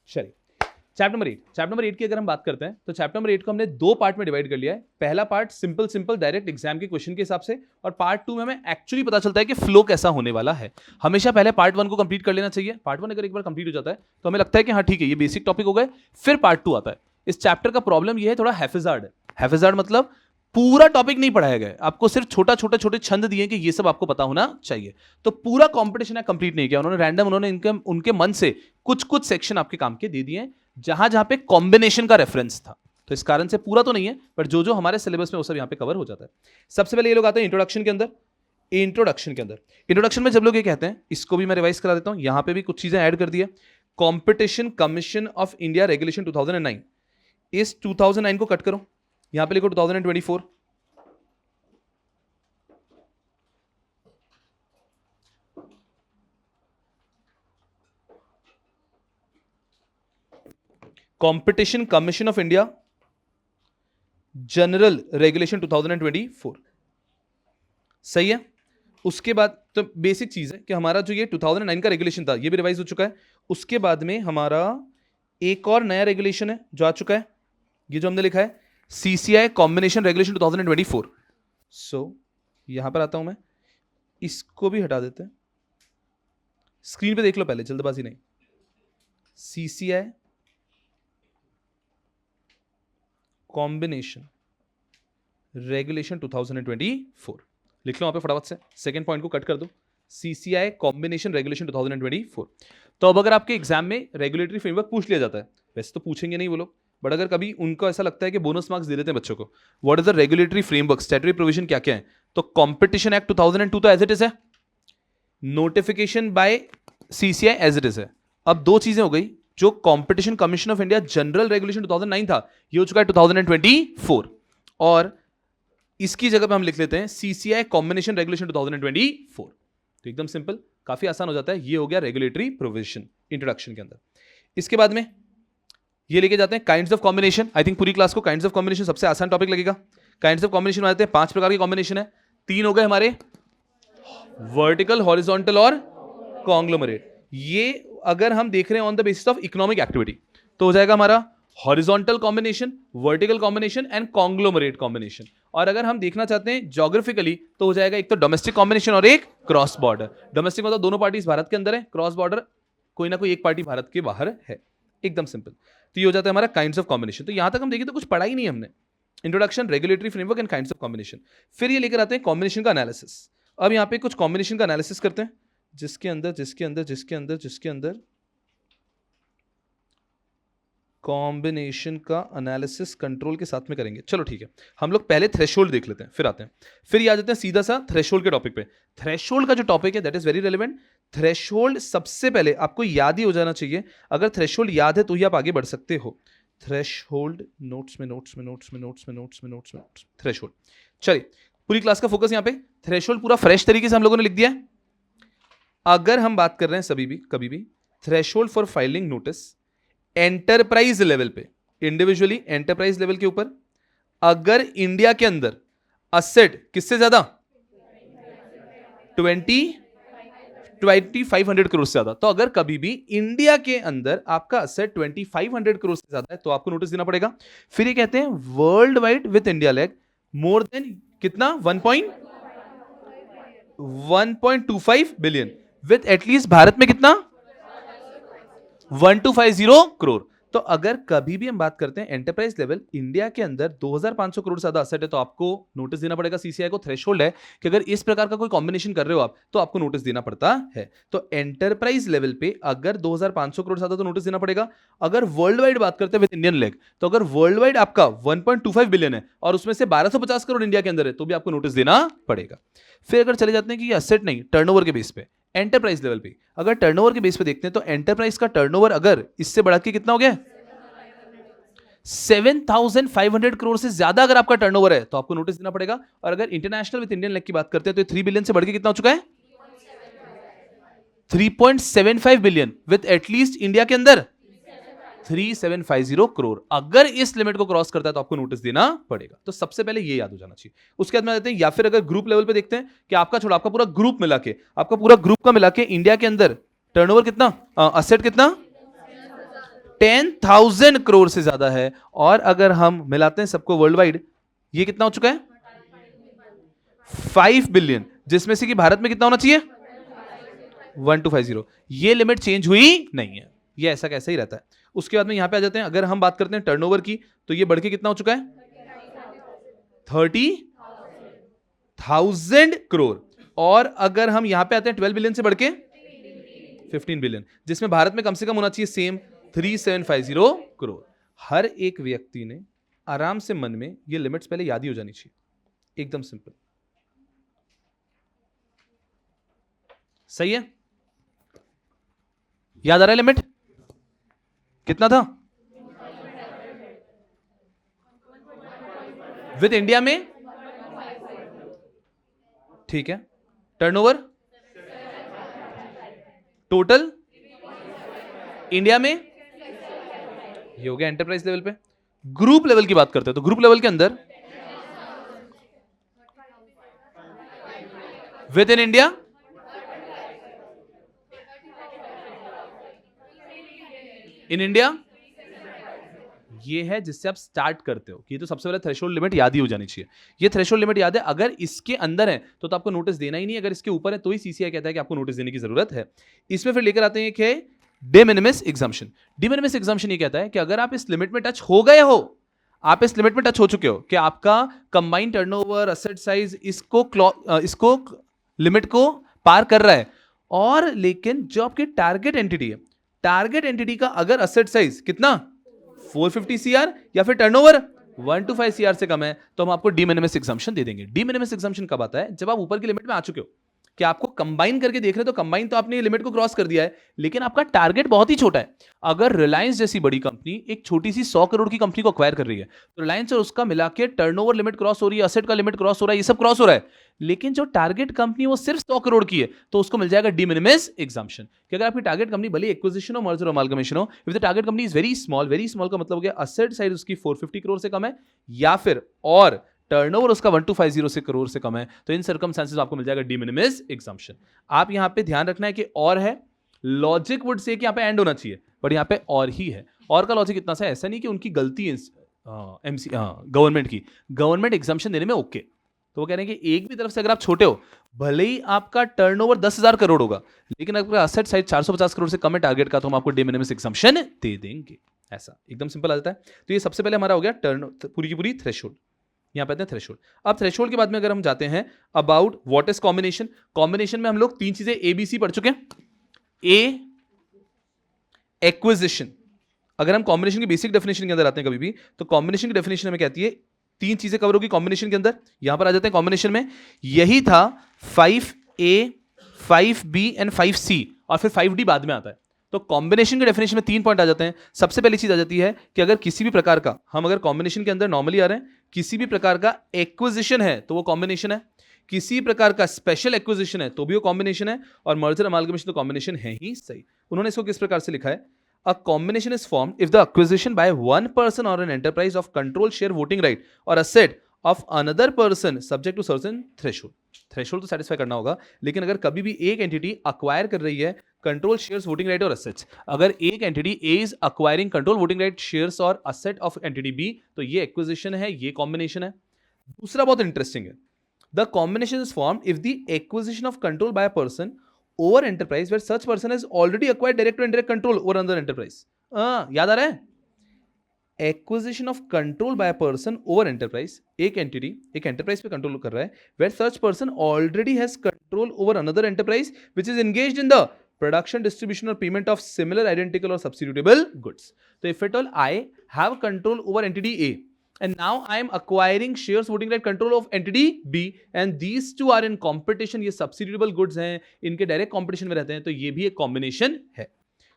चलिए chapter number 8 की अगर हम बात करते हैं तो चैप्टर नंबर 8 को हमने दो पार्ट में डिवाइड कर लिया है। पहला पार्ट सिंपल डायरेक्ट एग्जाम के क्वेश्चन के हिसाब से, और पार्ट 2 में हमें एक्चुअली पता चलता है कि फ्लो कैसा होने वाला है। हमेशा पहले पार्ट 1 को कंप्लीट कर लेना चाहिए। पार्ट 1 अगर एक बार कंप्लीट हो जाता है तो हमें लगता है कि हाँ ठीक है, ये बेसिक टॉपिक हो गए, फिर पार्ट 2 आता है। इस चैप्टर का प्रॉब्लम ये है, थोड़ा हैफिजार्ड है। हैफिजार्ड मतलब पूरा टॉपिक नहीं पढ़ाया गया, आपको सिर्फ छोटे छंद दिए कि ये सब आपको पता होना चाहिए। तो पूरा कंपटीशन है कंप्लीट नहीं किया उन्होंने, रैंडम उन्होंने उनके मन से कुछ सेक्शन आपके काम के दे दिए जहां पे कॉम्बिनेशन का रेफरेंस था। तो इस कारण से पूरा तो नहीं है, पर जो हमारे सिलेबस में वो सब यहां पे कवर हो जाता है। सबसे पहले ये लोग आते हैं इंट्रोडक्शन के अंदर। इंट्रोडक्शन में जब लोग ये कहते हैं, इसको भी मैं रिवाइज करा देता हूं, यहां पे भी कुछ चीजें ऐड कर दी है। Competition commission of India regulation 2009, इस 2009 को कट करो, यहां पे लिखो 2024। Competition commission of India general regulation 2024, सही है। उसके बाद तो बेसिक चीज है कि हमारा जो ये 2009 का रेगुलेशन था ये भी रिवाइज हो चुका है। उसके बाद में हमारा एक और नया रेगुलेशन है जो आ चुका है, ये जो हमने लिखा है सीसीआई कॉम्बिनेशन रेगुलेशन 2024। सो यहां पर आता हूं मैं, इसको भी हटा देते हैं, स्क्रीन पे देख लो पहले, जल्दबाजी नहीं। सीसीआई कॉम्बिनेशन रेगुलेशन 2024 लिख लो वहां पे फटाफट से, सेकंड पॉइंट को कट कर दो, सीसीआई कॉम्बिनेशन रेगुलेशन 2024। तो अब अगर आपके एग्जाम में रेगुलेटरी फ्रेमवर्क पूछ लिया जाता है, वैसे तो पूछेंगे नहीं वो लोग, बट अगर कभी उनको ऐसा लगता है कि बोनस मार्क्स दे देते हैं बच्चों को, what is the regulatory framework, statutory provision क्या क्या है, तो कॉम्पिटिशन एक्ट 2002 तो एज इट इज है, notification by CCI as it is है। अब दो चीजें हो गई, जो competition commission of India general regulation 2009 था ये हो चुका है 2024, और इसकी जगह पे हम लिख लेते हैं सीसीआई कॉम्बिनेशन रेगुलेशन 2024। तो एकदम सिंपल, काफी आसान हो जाता है। ये हो गया रेगुलेटरी प्रोविजन इंट्रोडक्शन के अंदर। इसके बाद में ये लेके जाते हैं kinds of combination. I think पूरी क्लास को काइंड्स ऑफ कॉम्बिनेशन सबसे आसान टॉपिक लगेगा। काइंड्स ऑफ कॉम्बिनेशन में आते हैं 5 प्रकार के कॉम्बिनेशन है। 3 हो गए हमारे, वर्टिकल, हॉरिजॉन्टल और कॉन्ग्लोमरेट। ये अगर हम देख रहे हैं on the basis of economic activity तो हो जाएगा हमारा horizontal combination, vertical combination and conglomerate combination. और अगर हम देखना चाहते हैं ज्योग्राफिकली तो हो जाएगा एक तो डोमेस्टिक कॉम्बिनेशन और एक क्रॉस बॉर्डर। डोमेस्टिक मतलब दोनों पार्टीज भारत के अंदर है, क्रॉस बॉर्डर कोई ना कोई एक पार्टी भारत के बाहर है, एकदम सिंपल। तो ये हो जाता है हमारा काइंड्स ऑफ कॉम्बिनेशन। तो यहां तक हम देखें तो कुछ पढ़ा ही नहीं हमने, introduction, regulatory framework and kinds of combination. फिर ये लेकर आते हैं कॉम्बिनेशन का एनालिसिस। अब यहाँ पे कुछ कॉम्बिनेशन का एनालिसिस करते हैं, जिसके अंदर कॉम्बिनेशन का एनालिसिस कंट्रोल के साथ में करेंगे। चलो ठीक है, हम लोग पहले थ्रेशोल्ड देख लेते हैं, फिर आते हैं, फिर ये आ जाते हैं सीधा सा थ्रेशोल्ड के टॉपिक पे। थ्रेशोल्ड का जो टॉपिक है that is very relevant. Threshold सबसे पहले आपको याद ही हो जाना चाहिए, अगर थ्रेशोल्ड याद है तो ही आप आगे बढ़ सकते हो। थ्रेशोल्ड नोट्स में थ्रेशोल्ड। चलिए पूरी क्लास का फोकस यहाँ पे थ्रेशोल्ड पूरा फ्रेश तरीके से हम लोगों ने लिख दिया है। अगर हम बात कर रहे हैं कभी भी threshold for filing notice enterprise level पे, इंडिविजुअली एंटरप्राइज लेवल के ऊपर, अगर इंडिया के अंदर असेट किससे ज्यादा 2500 करोड़ से ज्यादा, तो अगर कभी भी इंडिया के अंदर आपका असेट 2500 करोड़ से ज्यादा है तो आपको नोटिस देना पड़ेगा। फिर ये कहते हैं world wide with India leg more than कितना 1.25 बिलियन, विथ एटलीस्ट भारत में कितना 1250 करोड़। तो अगर कभी भी हम बात करते हैं एंटरप्राइज लेवल इंडिया के अंदर 2500 करोड़ से ज्यादा असेट है तो आपको नोटिस देना पड़ेगा। सीसीआई को थ्रेशोल्ड है कि अगर इस प्रकार का कोई कॉम्बिनेशन कर रहे हो आप तो आपको नोटिस देना पड़ता है। तो एंटरप्राइज लेवल पे अगर 2500 करोड़ से ज्यादा तो नोटिस देना पड़ेगा। अगर वर्ल्ड वाइड बात करते हैं विद इंडियन लेग, तो अगर वर्ल्ड वाइड आपका 1.25 बिलियन है और उसमें से 1250 करोड़ इंडिया के अंदर है तो भी आपको नोटिस देना पड़ेगा। फिर अगर चले जाते हैं कि ये असेट नहीं, टर्नओवर के बेस पे, एंटरप्राइज लेवल पे अगर टर्नओवर के बेस पे देखते हैं तो एंटरप्राइज का टर्नओवर अगर इससे बढ़ा के कितना हो गया 7500 करोड़ से ज्यादा अगर आपका टर्नओवर है तो आपको नोटिस देना पड़ेगा। और अगर इंटरनेशनल विद इंडियन लेग की बात करते हैं तो 3 बिलियन से बढ़ के कितना हो चुका है 3.75 बिलियन, विद एटलीस्ट इंडिया के अंदर 3750 करोड़। अगर इस लिमिट को क्रॉस करता है तो आपको नोटिस देना पड़ेगा। तो सबसे पहले ये याद हो जाना चाहिए। उसके बाद में देते हैं, या फिर अगर ग्रुप लेवल पे देखते हैं कि आपका छोड़ा आपका पूरा ग्रुप मिला के इंडिया के अंदर टर्नओवर कितना, असेट कितना 10,000 करोड़ से ज्यादा है। और अगर हम मिलाते हैं सबको वर्ल्ड वाइड, ये कितना हो चुका है? 5 बिलियन, जिसमें से कि भारत में कितना होना चाहिए? 1250। ये लिमिट चेंज हुई नहीं है, ये ऐसा कैसे ही रहता है। उसके बाद में यहां पे आ जाते हैं, अगर हम बात करते हैं टर्नओवर की, तो ये बढ़ के कितना हो चुका है? 30,000 करोड़। और अगर हम यहां पे आते हैं 12 बिलियन से बढ़ के 15 बिलियन, जिसमें भारत में कम से कम होना चाहिए सेम 3750 करोड़। हर एक व्यक्ति ने आराम से मन में ये लिमिट्स पहले याद ही हो जानी चाहिए, एकदम सिंपल। सही है? याद आ रहा है लिमिट कितना था? विद इंडिया में, ठीक है, टर्नओवर टोटल इंडिया में, ये हो गया एंटरप्राइज लेवल पे। ग्रुप लेवल की बात करते हैं तो ग्रुप लेवल के अंदर with in India, in India, ये है जिससे आप स्टार्ट करते हो। ये तो सबसे पहले थ्रेशोल्ड लिमिट याद ही हो जानी चाहिए। ये थ्रेशोल्ड लिमिट याद है, अगर इसके अंदर है तो आपको नोटिस देना ही नहीं, अगर इसके ऊपर है तो ही सीसीआई कहता है कि आपको नोटिस देने की जरूरत है। इसमें फिर लेकर आते हैं कि डे मिनिमिस एग्जम्पशन। डे मिनिमिस एग्जम्पशन ये कहता है कि अगर आप इस लिमिट में टच हो गए हो, आप इस लिमिट में टच हो चुके हो कि आपका कंबाइंड टर्नओवर, एसेट साइज इसको लिमिट को पार कर रहा है, और लेकिन जो आपकी टारगेट एंटिटी है, टारगेट एंटिटी का अगर एसेट साइज कितना 450 सीआर या फिर टर्नओवर 125 सीआर से कम है, तो हम आपको डी मिनिमिस एग्जम्पशन दे देंगे। डी मिनिमिस एग्जम्पशन कब आता है? जब आप ऊपर की लिमिट में आ चुके हो, कि आपको कंबाइन करके देख रहे हो, तो कंबाइन तो आपने लिमिट को क्रॉस कर दिया है, लेकिन आपका टारगेट बहुत ही छोटा है। अगर रिलायंस जैसी बड़ी कंपनी एक छोटी सी 100 करोड़ की कंपनी को अक्वायर कर रही है, तो रिलायंस और उसका मिला के टर्नओवर लिमिट क्रॉस हो रही है, एसेट का लिमिट क्रॉस हो रहा है, ये सब क्रॉस हो रहा है, लेकिन जो टारगेट कंपनी वो सिर्फ 100 करोड़ की है, तो उसको मिल जाएगा डी मिनिमिस एग्जम्पशन। कि अगर आपकी टारगेट कंपनी भले एक्विजिशन हो, मर्जर, अमालगमेशन हो, if the target company is very small का मतलब हो गया एसेट साइज उसकी 450 करोड़ से कम है, या फिर और टर्नओवर उसका 1250 से करोड़ से कम है, तो इन सर्कमस्टेंसेस आपको मिल जाएगा डी मिनिमिस एग्जम्पशन। आप यहां पे ध्यान रखना है कि और है, लॉजिक वुड से कि यहां पे एंड होना चाहिए, बट यहां पे और ही है। और का लॉजिक इतना सा है, ऐसा नहीं कि उनकी गलती है गवर्नमेंट की, गवर्नमेंट एग्जम्पशन देने में ओके। तो वो कह रहे हैं कि एक भी तरफ से अगर आप छोटे हो, भले ही आपका टर्नओवर 10,000 करोड़ होगा, लेकिन अगर एसेट साइज 450 करोड़ से कम है टारगेट का, तो हम आपको डी मिनिमिस एग्जम्पशन दे देंगे। ऐसा एकदम सिंपल आ जाता है। तो ये सबसे पहले हमारा हो गया पूरी की पूरी थ्रेशोल्ड। यहां पे आते हैं थ्रेशोल्ड। अब थ्रेशोल्ड के बाद में अगर हम जाते हैं about what is combination. Combination में हम लोग तीन चीजें एबीसी पढ़ चुके हैं। ए, एक्विजिशन। अगर हम कॉम्बिनेशन की बेसिक डेफिनेशन के अंदर आते हैं कभी भी, तो कॉम्बिनेशन की डेफिनेशन हमें कहती है तीन चीजें कवर होगी कॉम्बिनेशन के अंदर। यहां पर आ जाते हैं कॉम्बिनेशन में, यही था 5A, 5B एंड 5C, और फिर 5D बाद में आता है। तो कॉम्बिनेशन के डेफिनेशन में तीन पॉइंट आ जाते हैं। सबसे पहली चीज आ जाती है कि अगर किसी भी प्रकार का, हम अगर कॉम्बिनेशन के अंदर नॉर्मली आ रहे हैं, किसी भी प्रकार का एक्विजिशन है तो वो कॉम्बिनेशन है, किसी प्रकार का स्पेशल एक्विजिशन है तो भी वो कॉम्बिनेशन है, और मर्जर अमालगमेशन तो कॉम्बिनेशन है ही सही। उन्होंने इसको किस प्रकार से लिखा है? A combination is formed if the acquisition by one person or an enterprise of control share voting right or asset of another person subject to certain threshold. Threshold तो सेटिस्फाई करना होगा, लेकिन अगर कभी भी एक एंटिटी अक्वायर कर रही है कंट्रोल शेयर्स वोटिंग राइट और असेट्स, अगर एक entity A is acquiring control voting right shares और असेट ऑफ एंटिटी बी, तो ये एक्विजिशन है, ये कॉम्बिनेशन है। दूसरा बहुत इंटरेस्टिंग है, the combination is formed if the acquisition of control by a person over enterprise where such person has already acquired direct or indirect control over another enterprise. याद आ रहा है? Acquisition of control by a person over enterprise, एक entity एक enterprise पे control कर रहा है, where such person already has control over another enterprise which is engaged in the production, distribution or payment of similar, identical or substitutable goods. So if at all I have control over entity A, and now I am acquiring shares voting right control of entity B, and these two are in competition, ये substitutable goods हैं, इनके direct competition में रहते हैं, तो ये भी एक कॉम्बिनेशन है।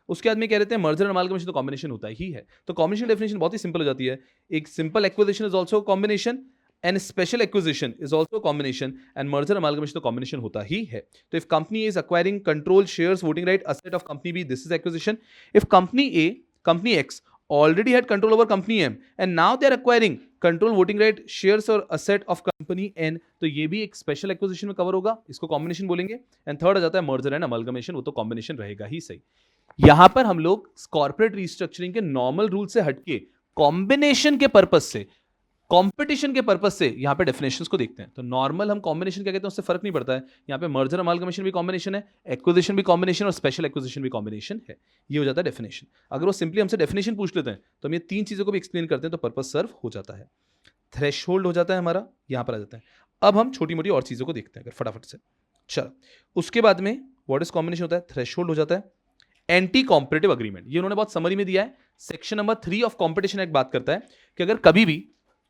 उसके बाद में कह रहे हैं मर्जर एंड अमालगमेशन तो कॉम्बिनेशन होता ही है। तो कॉम्बिनेशन डेफिनेशन बहुत ही सिंपल हो जाती है, एक simple acquisition is also combination, and special acquisition is also combination, and merger amalgamation तो कॉम्बिनेशन होता ही है। तो if company is acquiring control shares voting right asset of company B, this is acquisition. If company A, company X already had control over company M and now they are acquiring control voting right shares or asset of company N, तो ये भी एक special acquisition में cover होगा, इसको combination बोलेंगे। And third आ जाता है मर्जर एंड अमलगमेशन, वो तो कॉम्बिनेशन रहेगा ही सही। यहां पर हम लोग कॉर्पोरेट रिस्ट्रक्चरिंग के नॉर्मल रूल से हटके कॉम्बिनेशन के पर्पस से, कंपटीशन के पर्पस से यहां पे डेफिनेशंस को देखते हैं। तो नॉर्मल हम कॉम्बिनेशन क्या कहते हैं उससे फर्क नहीं पड़ता है, यहां पे मर्जर अमालगमेशन भी कॉम्बिनेशन है, एक्विजिशन भी कॉम्बिनेशन और स्पेशल एक्विजिशन भी कॉम्बिनेशन है। ये हो जाता है डेफिनेशन। अगर वो सिंपली हमसे डेफिनेशन पूछ लेते हैं तो हम ये तीन चीजों को भी एक्सप्लेन करते हैं तो पर्पस सर्व हो जाता है। थ्रेशोल्ड हो जाता है हमारा, यहां पर आ जाता है। अब हम छोटी मोटी और चीजों को देखते हैं अगर फटाफट से। चलो, उसके बाद में व्हाट इज कॉम्बिनेशन होता है, थ्रेशोल्ड हो जाता है। एंटी कॉम्पिटिटिव अग्रीमेंट, ये उन्होंने बहुत समरी में दिया है। Section number 3 of competition act बात करता है कि अगर कभी भी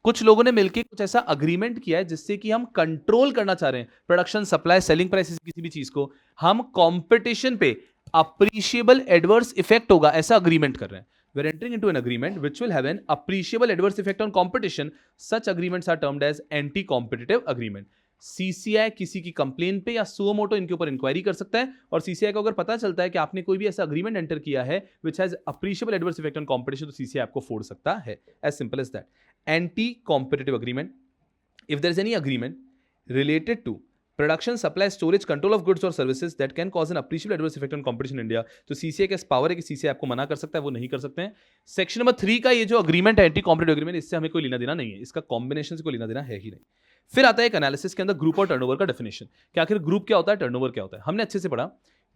कुछ लोगों ने मिलकर कुछ ऐसा अग्रीमेंट किया है जिससे कि हम कंट्रोल करना चाह रहे हैं प्रोडक्शन, सप्लाई, सेलिंग प्राइसेस किसी भी चीज को, हम कंपटीशन पे अप्रिशिएबल एडवर्स इफेक्ट होगा ऐसा अग्रीमेंट कर रहे हैं। We're entering into an agreement which will have an appreciable adverse effect on competition. Such agreements are termed as anti-competitive agreement. CCI किसी की कंप्लेन पे या सुओ मोटो इनके ऊपर इंक्वायरी कर सकता है और सीसीआई को अगर पता चलता है कि आपने कोई भी ऐसा अग्रीमेंट एंटर किया है which has appreciable adverse effect on competition, तो सीसीआई आपको फोड़ सकता है। As simple as that. Anti competitive agreement, if there is any agreement related to production, supply, storage, control of goods or services that can cause an appreciable adverse effect on competition in India, तो CCI का power है कि CCI आपको मना कर सकता है, वो नहीं कर सकते हैं। सेक्शन नंबर 3 का ये जो अग्रीमेंट है, एंटी कॉम्पिटिटिव अग्रीमेंट, इससे हमें कोई लेना देना नहीं है, इसका कॉम्बिनेशन से कोई लेना देना है ही नहीं। फिर आता है एक एनालिसिस के अंदर ग्रुप और टर्नओवर का डेफिनेशन, कि आखिर ग्रुप क्या होता है, टर्नओवर क्या होता है। हमने अच्छे से पढ़ा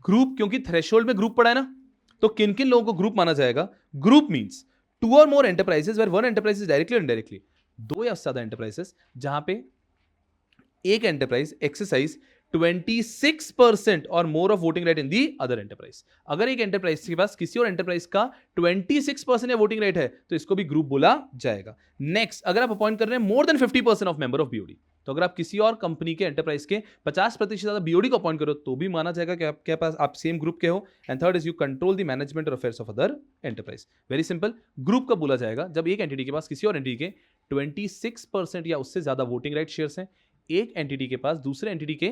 ग्रुप, क्योंकि थ्रेशोल्ड में ग्रुप पढ़ा है ना, तो किन किन लोगों को ग्रुप माना जाएगा। Group means two or more enterprises where one enterprise is directly or indirectly, दो या ज्यादा एंटरप्राइजेस जहां पे एक एंटरप्राइज एक्सरसाइज 26% और more of voting right in the other enterprise. अगर एक एंटरप्राइज के पास किसी और एंटरप्राइज का 26% या वोटिंग राइट है तो इसको भी ग्रुप बोला जाएगा। नेक्स्ट, अगर आप अपॉइंट कर रहे हैं मोर than 50% of member of BOD, तो अगर आप किसी और कंपनी के एंटरप्राइज के 50% ज्यादा बीओडी को अपॉइंट करो तो भी माना जाएगा कि आपके पास आप सेम ग्रुप के हो। And third is you control the management or affairs of other enterprise. Very simple, group कब बोला जाएगा, जब एक एंटिटी के पास किसी और एंटिटी के 26% या उससे ज्यादा वोटिंग राइट शेयर्स हैं, एक एंटिटी के पास दूसरे एंटिटी के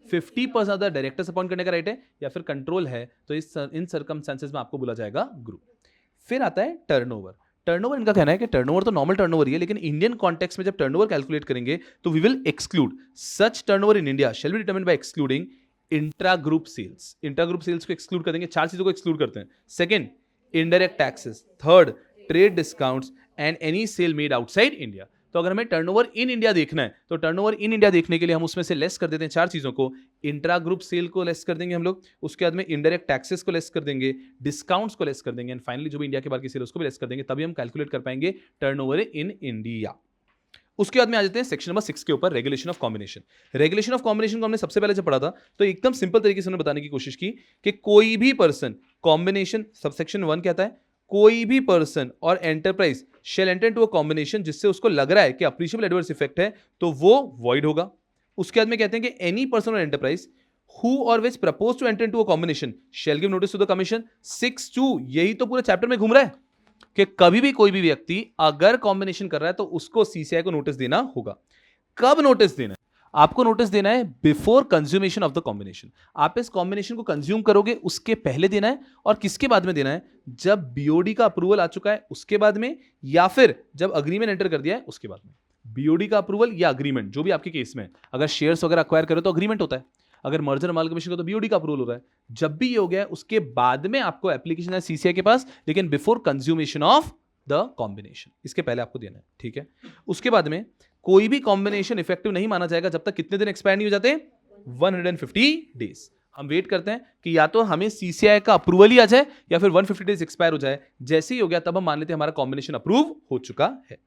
50% ज्यादा डायरेक्टर्स अपॉइंट करने का राइट है या फिर कंट्रोल है, तो इन सर्कमस्टेंसेस में आपको बोला जाएगा ग्रुप। फिर आता है टर्नओवर। टर्नओवर, इनका कहना है कि टर्नओवर तो नॉर्मल टर्नओवर ही है, लेकिन इंडियन कॉन्टेक्स्ट में जब टर्नओवर कैलकुलेट करेंगे तो we will exclude such turnover in India shall be determined by excluding intra group sales. Intra group sales को एक्सक्लूड कर देंगे, चार चीजों को एक्सक्लूड करते हैं। Second, indirect taxes. Third, trade discounts and any sale made outside India. तो अगर हमें टर्नओवर इन इंडिया देखना है तो टर्नओवर इन इंडिया देखने के लिए हम उसमें से लेस कर देते हैं चार चीजों को। इंट्रा ग्रुप सेल को लेस कर देंगे हम लोग, उसके बाद में इनडायरेक्ट टैक्सेस को लेस कर देंगे, डिस्काउंट्स को लेस कर देंगे, एंड फाइनली जो भी इंडिया के बाहर की सेल उसको भी लेस कर देंगे, तभी हम कैलकुलेट कर पाएंगे टर्नओवर इन इंडिया। उसके बाद में आ जाते हैं सेक्शन नंबर 6 के ऊपर, regulation of combination. Regulation of combination को हमने सबसे पहले जब पढ़ा था तो एकदम सिंपल तरीके से उन्होंने बताने की कोशिश की कि कोई भी पर्सन, कॉम्बिनेशन सबसेक्शन 1 कहता है कोई भी पर्सन और enterprise shall enter into a combination जिससे उसको लग रहा है कि अप्रिशिएबल एडवर्स इफेक्ट है तो वो वॉइड होगा। उसके बाद में कहते हैं कि एनी पर्सन और enterprise who or which propose to enter into a combination shall give notice to the commission. 6(2) यही तो पूरे चैप्टर में घूम रहा है कि कभी भी कोई भी व्यक्ति अगर कॉम्बिनेशन कर रहा है तो उसको सीसीआई को नोटिस देना होगा। कब नोटिस देना है? आपको नोटिस देना है before consummation of the combination. आप इस कॉम्बिनेशन को कंज्यूम करोगे उसके पहले देना है, और किसके बाद में देना है? जब बीओडी का अप्रूवल आ चुका है उसके बाद में, या फिर जब अग्रीमेंट एंटर कर दिया है उसके बाद में। बीओडी का अप्रूवल या अग्रीमेंट जो भी आपके केस में, अगर शेयर्स वगैरह अक्वायर करो तो अग्रीमेंट होता है, अगर मर्जर अमालगमेशन को तो बीओडी का अप्रूवल हो रहा है। जब भी ये हो गया है उसके बाद में आपको एप्लीकेशन है सीसीआई के पास, लेकिन before consummation of the combination, इसके पहले आपको देना है, ठीक है। उसके बाद में कोई भी कॉम्बिनेशन इफेक्टिव नहीं माना जाएगा जब तक कितने दिन एक्सपायर नहीं हो जाते? 150 डेज। हम वेट करते हैं कि या तो हमें सीसीआई का अप्रूवल ही आ जाए या फिर 150 डेज एक्सपायर हो जाए। जैसे ही हो गया तब हम मान लेते हैं हमारा कॉम्बिनेशन अप्रूव हो चुका है।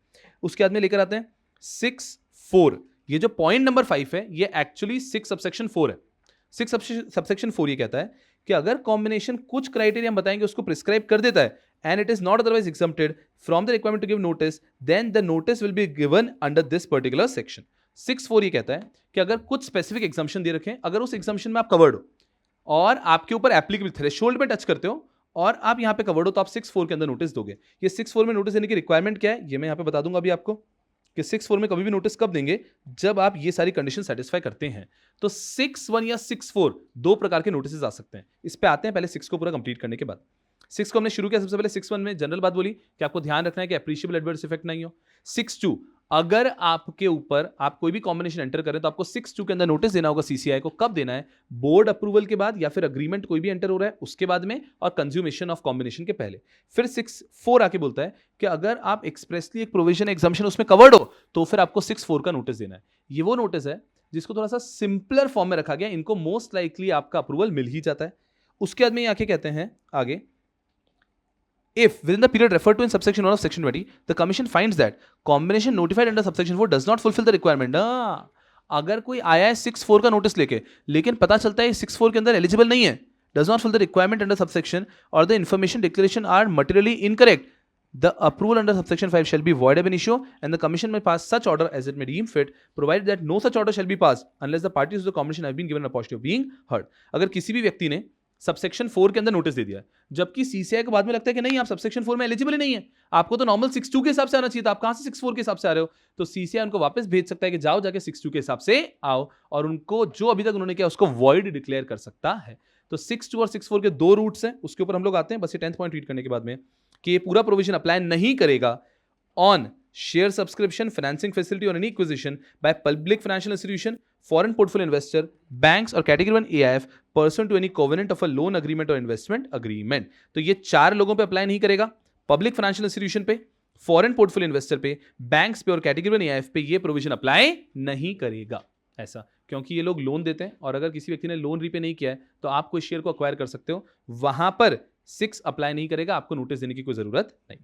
उसके बाद में लेकर आते हैं 6(4). ये जो पॉइंट नंबर 5 है ये एक्चुअली 6 सबसेक्शन 4 है। 6 सबसेक्शन 4 ये कहता है कि अगर कॉम्बिनेशन कुछ क्राइटेरिया हम बताएंगे उसको प्रिस्क्राइब कर देता है and it is not otherwise exempted from the requirement to give notice, then the notice will be given under this particular section. 6(4) ये कहता है कि अगर कुछ स्पेसिफिक एग्जाम्पशन दे रखें, अगर उस एग्जाम्पशन में आप कवर्ड हो और आपके ऊपर एप्लीकेबल थ्रेशोल्ड में टच करते हो और आप यहां पे कवर्ड हो तो आप 6(4) के अंदर नोटिस दोगे। ये 6(4) में नोटिस देने की रिक्वायरमेंट क्या है ये मैं यहां पे बता दूंगा अभी आपको, कि 6(4) में कभी भी नोटिस कब देंगे? जब आप ये सारी कंडीशन सेटिस्फाई करते हैं। तो 6(1) या 6(4) दो प्रकार के नोटिस आ सकते हैं। इस पे आते हैं पहले 6 को पूरा कंप्लीट करने के बाद। 6 को हमने शुरू किया सबसे पहले 6(1) में जनरल बात बोली कि आपको ध्यान रखना है कि अप्रिशिएबल एडवर्स इफेक्ट नहीं हो। 6(2) अगर आपके ऊपर आप कोई भी कॉम्बिनेशन एंटर करें तो आपको 6(2) के अंदर नोटिस देना होगा सीसीआई को। कब देना है? बोर्ड अप्रूवल के बाद, या फिर अग्रीमेंट कोई भी एंटर हो रहा है उसके बाद में, और कंज्यूमेशन ऑफ कॉम्बिनेशन के पहले। फिर 6(4) आके बोलता है कि अगर आप एक्सप्रेसली एक प्रोविजन एग्जम्पशन उसमें कवर्ड हो तो फिर आपको 6(4) का नोटिस देना है। ये वो नोटिस है जिसको थोड़ा सा सिंपलर फॉर्म में रखा गया, इनको मोस्ट लाइकली आपका अप्रूवल मिल ही जाता है। उसके बाद में ये आके कहते हैं आगे, if within the period referred to in subsection 1 of section 20 the commission finds that combination notified under subsection 4 does not fulfill the requirement, अगर कोई आया है 6(4) का नोटिस लेके, लेकिन पता चलता है 6(4) के अंदर एलिजिबल नहीं है, does not fulfill the requirement under subsection, or the information declaration are materially incorrect, the approval under subsection 5 shall be void ab initio and the commission may pass such order as it may deem fit, provided that no such order shall be passed unless the parties to the combination have been given an opportunity of being heard। अगर किसी भी व्यक्ति ने subsection 4 के अंदर notice दे दिया, जबकि CCI को बाद में लगता है कि नहीं, आप सबसेक्शन 4 में एलिजिबल ही नहीं है, आपको तो नॉर्मल 6(2) के हिसाब से आना चाहिए था, आप कहां से 6(4) के हिसाब से आ रहे हो, तो सीसीआई उनको वापस भेज सकता है कि जाओ जाके 6(2) के हिसाब से आओ, और उनको जो अभी तक उन्होंने किया उसको वॉइड डिक्लेयर कर सकता है। तो 6(2) और 6(4) के दो रूट्स हैं, उसके ऊपर हम लोग आते हैं बस ये 10th पॉइंट रीड करने के बाद में, कि ये पूरा प्रोविजन अप्लाई नहीं करेगा on share subscription, financing facility, or any acquisition by public financial institution, foreign portfolio investor, banks or category 1 AIF pursuant to any covenant of a loan agreement or investment agreement। तो ये 4 लोगों पे apply नहीं करेगा, public financial institution पे, foreign portfolio investor पे, banks पे और कैटेगरी 1 AIF पे ये प्रोविजन अप्लाई नहीं करेगा। ऐसा क्योंकि ये लोग लोन देते हैं, और अगर किसी व्यक्ति ने लोन रीपे नहीं किया है तो आप कोई शेयर को अक्वायर कर सकते हो, वहां पर 6 अप्लाई नहीं करेगा, आपको नोटिस देने की कोई जरूरत नहीं।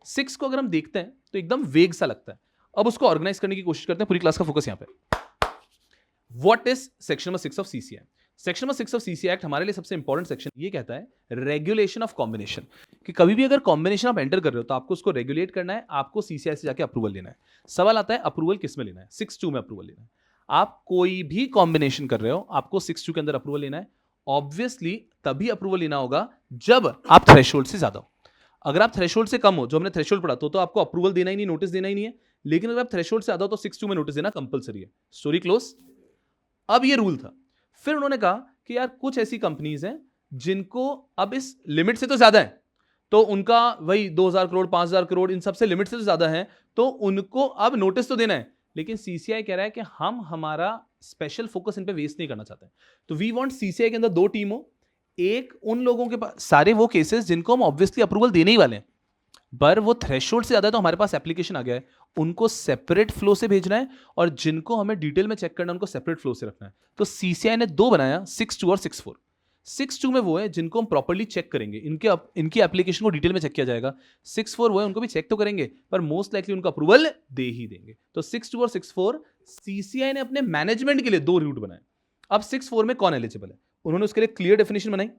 6 को अगर हम देखते हैं तो एकदम वेग सा लगता है, अब उसको ऑर्गेनाइज करने की कोशिश करते हैं, पूरी क्लास का फोकस यहां पे। What is section number 6 of CCI? Section number 6 of CCI act हमारे लिए सबसे इंपॉर्टेंट सेक्शन ये कहता है रेगुलेशन ऑफ कॉम्बिनेशन, कि कभी भी अगर कॉम्बिनेशन आप एंटर कर रहे हो तो आपको उसको रेगुलेट करना है, आपको सीसीआई से जाके अप्रूवल लेना है। सवाल आता है अप्रूवल किस में लेना है? 6(2) में अप्रूवल लेना है। आप कोई भी कॉम्बिनेशन कर रहे हो, आपको 6(2) के अंदर अप्रूवल लेना है। ऑब्वियसली तभी अप्रूवल लेना होगा जब आप थ्रेशोल्ड से ज्यादा हो। अगर आप थ्रेशोल्ड से कम हो, जो हमने थ्रेशोल्ड पढ़ा, तो आपको अप्रूवल देना ही नहीं, नोटिस देना ही नहीं है। लेकिन अगर आप थ्रेशोल्ड से ज्यादा हो तो 6(2) में नोटिस देना कंपलसरी है। Story close. अब ये रूल था। फिर उन्होंने कहा कि यार कुछ ऐसी कंपनीज हैं जिनको अब इस लिमिट से तो ज्यादा है, तो उनका वही 2000 करोड़ 5000 करोड़ इन सबसे लिमिट से तो ज्यादा है, तो उनको अब नोटिस तो देना है। लेकिन सीसीआई कह रहा है कि हम हमारा स्पेशल फोकस इन पे वेस्ट नहीं करना चाहते, तो वी वांट सीसीआई के अंदर 2 टीम हो। एक उन लोगों के पास सारे वो केसेस जिनको हम ऑब्वियसली अप्रूवल देने ही वाले हैं, पर वो थ्रेशोल्ड से ज्यादा है तो हमारे पास एप्लीकेशन आ गया है, उनको सेपरेट फ्लो से भेजना है, और जिनको हमें डिटेल में चेक करना है उनको सेपरेट फ्लो से रखना है। तो सीसीआई ने 2 बनाया, 6(2) और 6(4). 6(2) में वो है जिनको हम प्रॉपर्ली चेक करेंगे, इनके एप्लीकेशन को डिटेल में चेक किया जाएगा। 6(4) वो है उनको भी चेक तो करेंगे, पर मोस्ट लाइकली उनको अप्रूवल दे ही देंगे। तो 6(2) और 6(4) सीसीआई ने अपने मैनेजमेंट के लिए 2 रूट बनाए। अब 6(4) में कौन एलिजिबल है, उन्होंने उसके लिए क्लियर डेफिनेशन बनाई।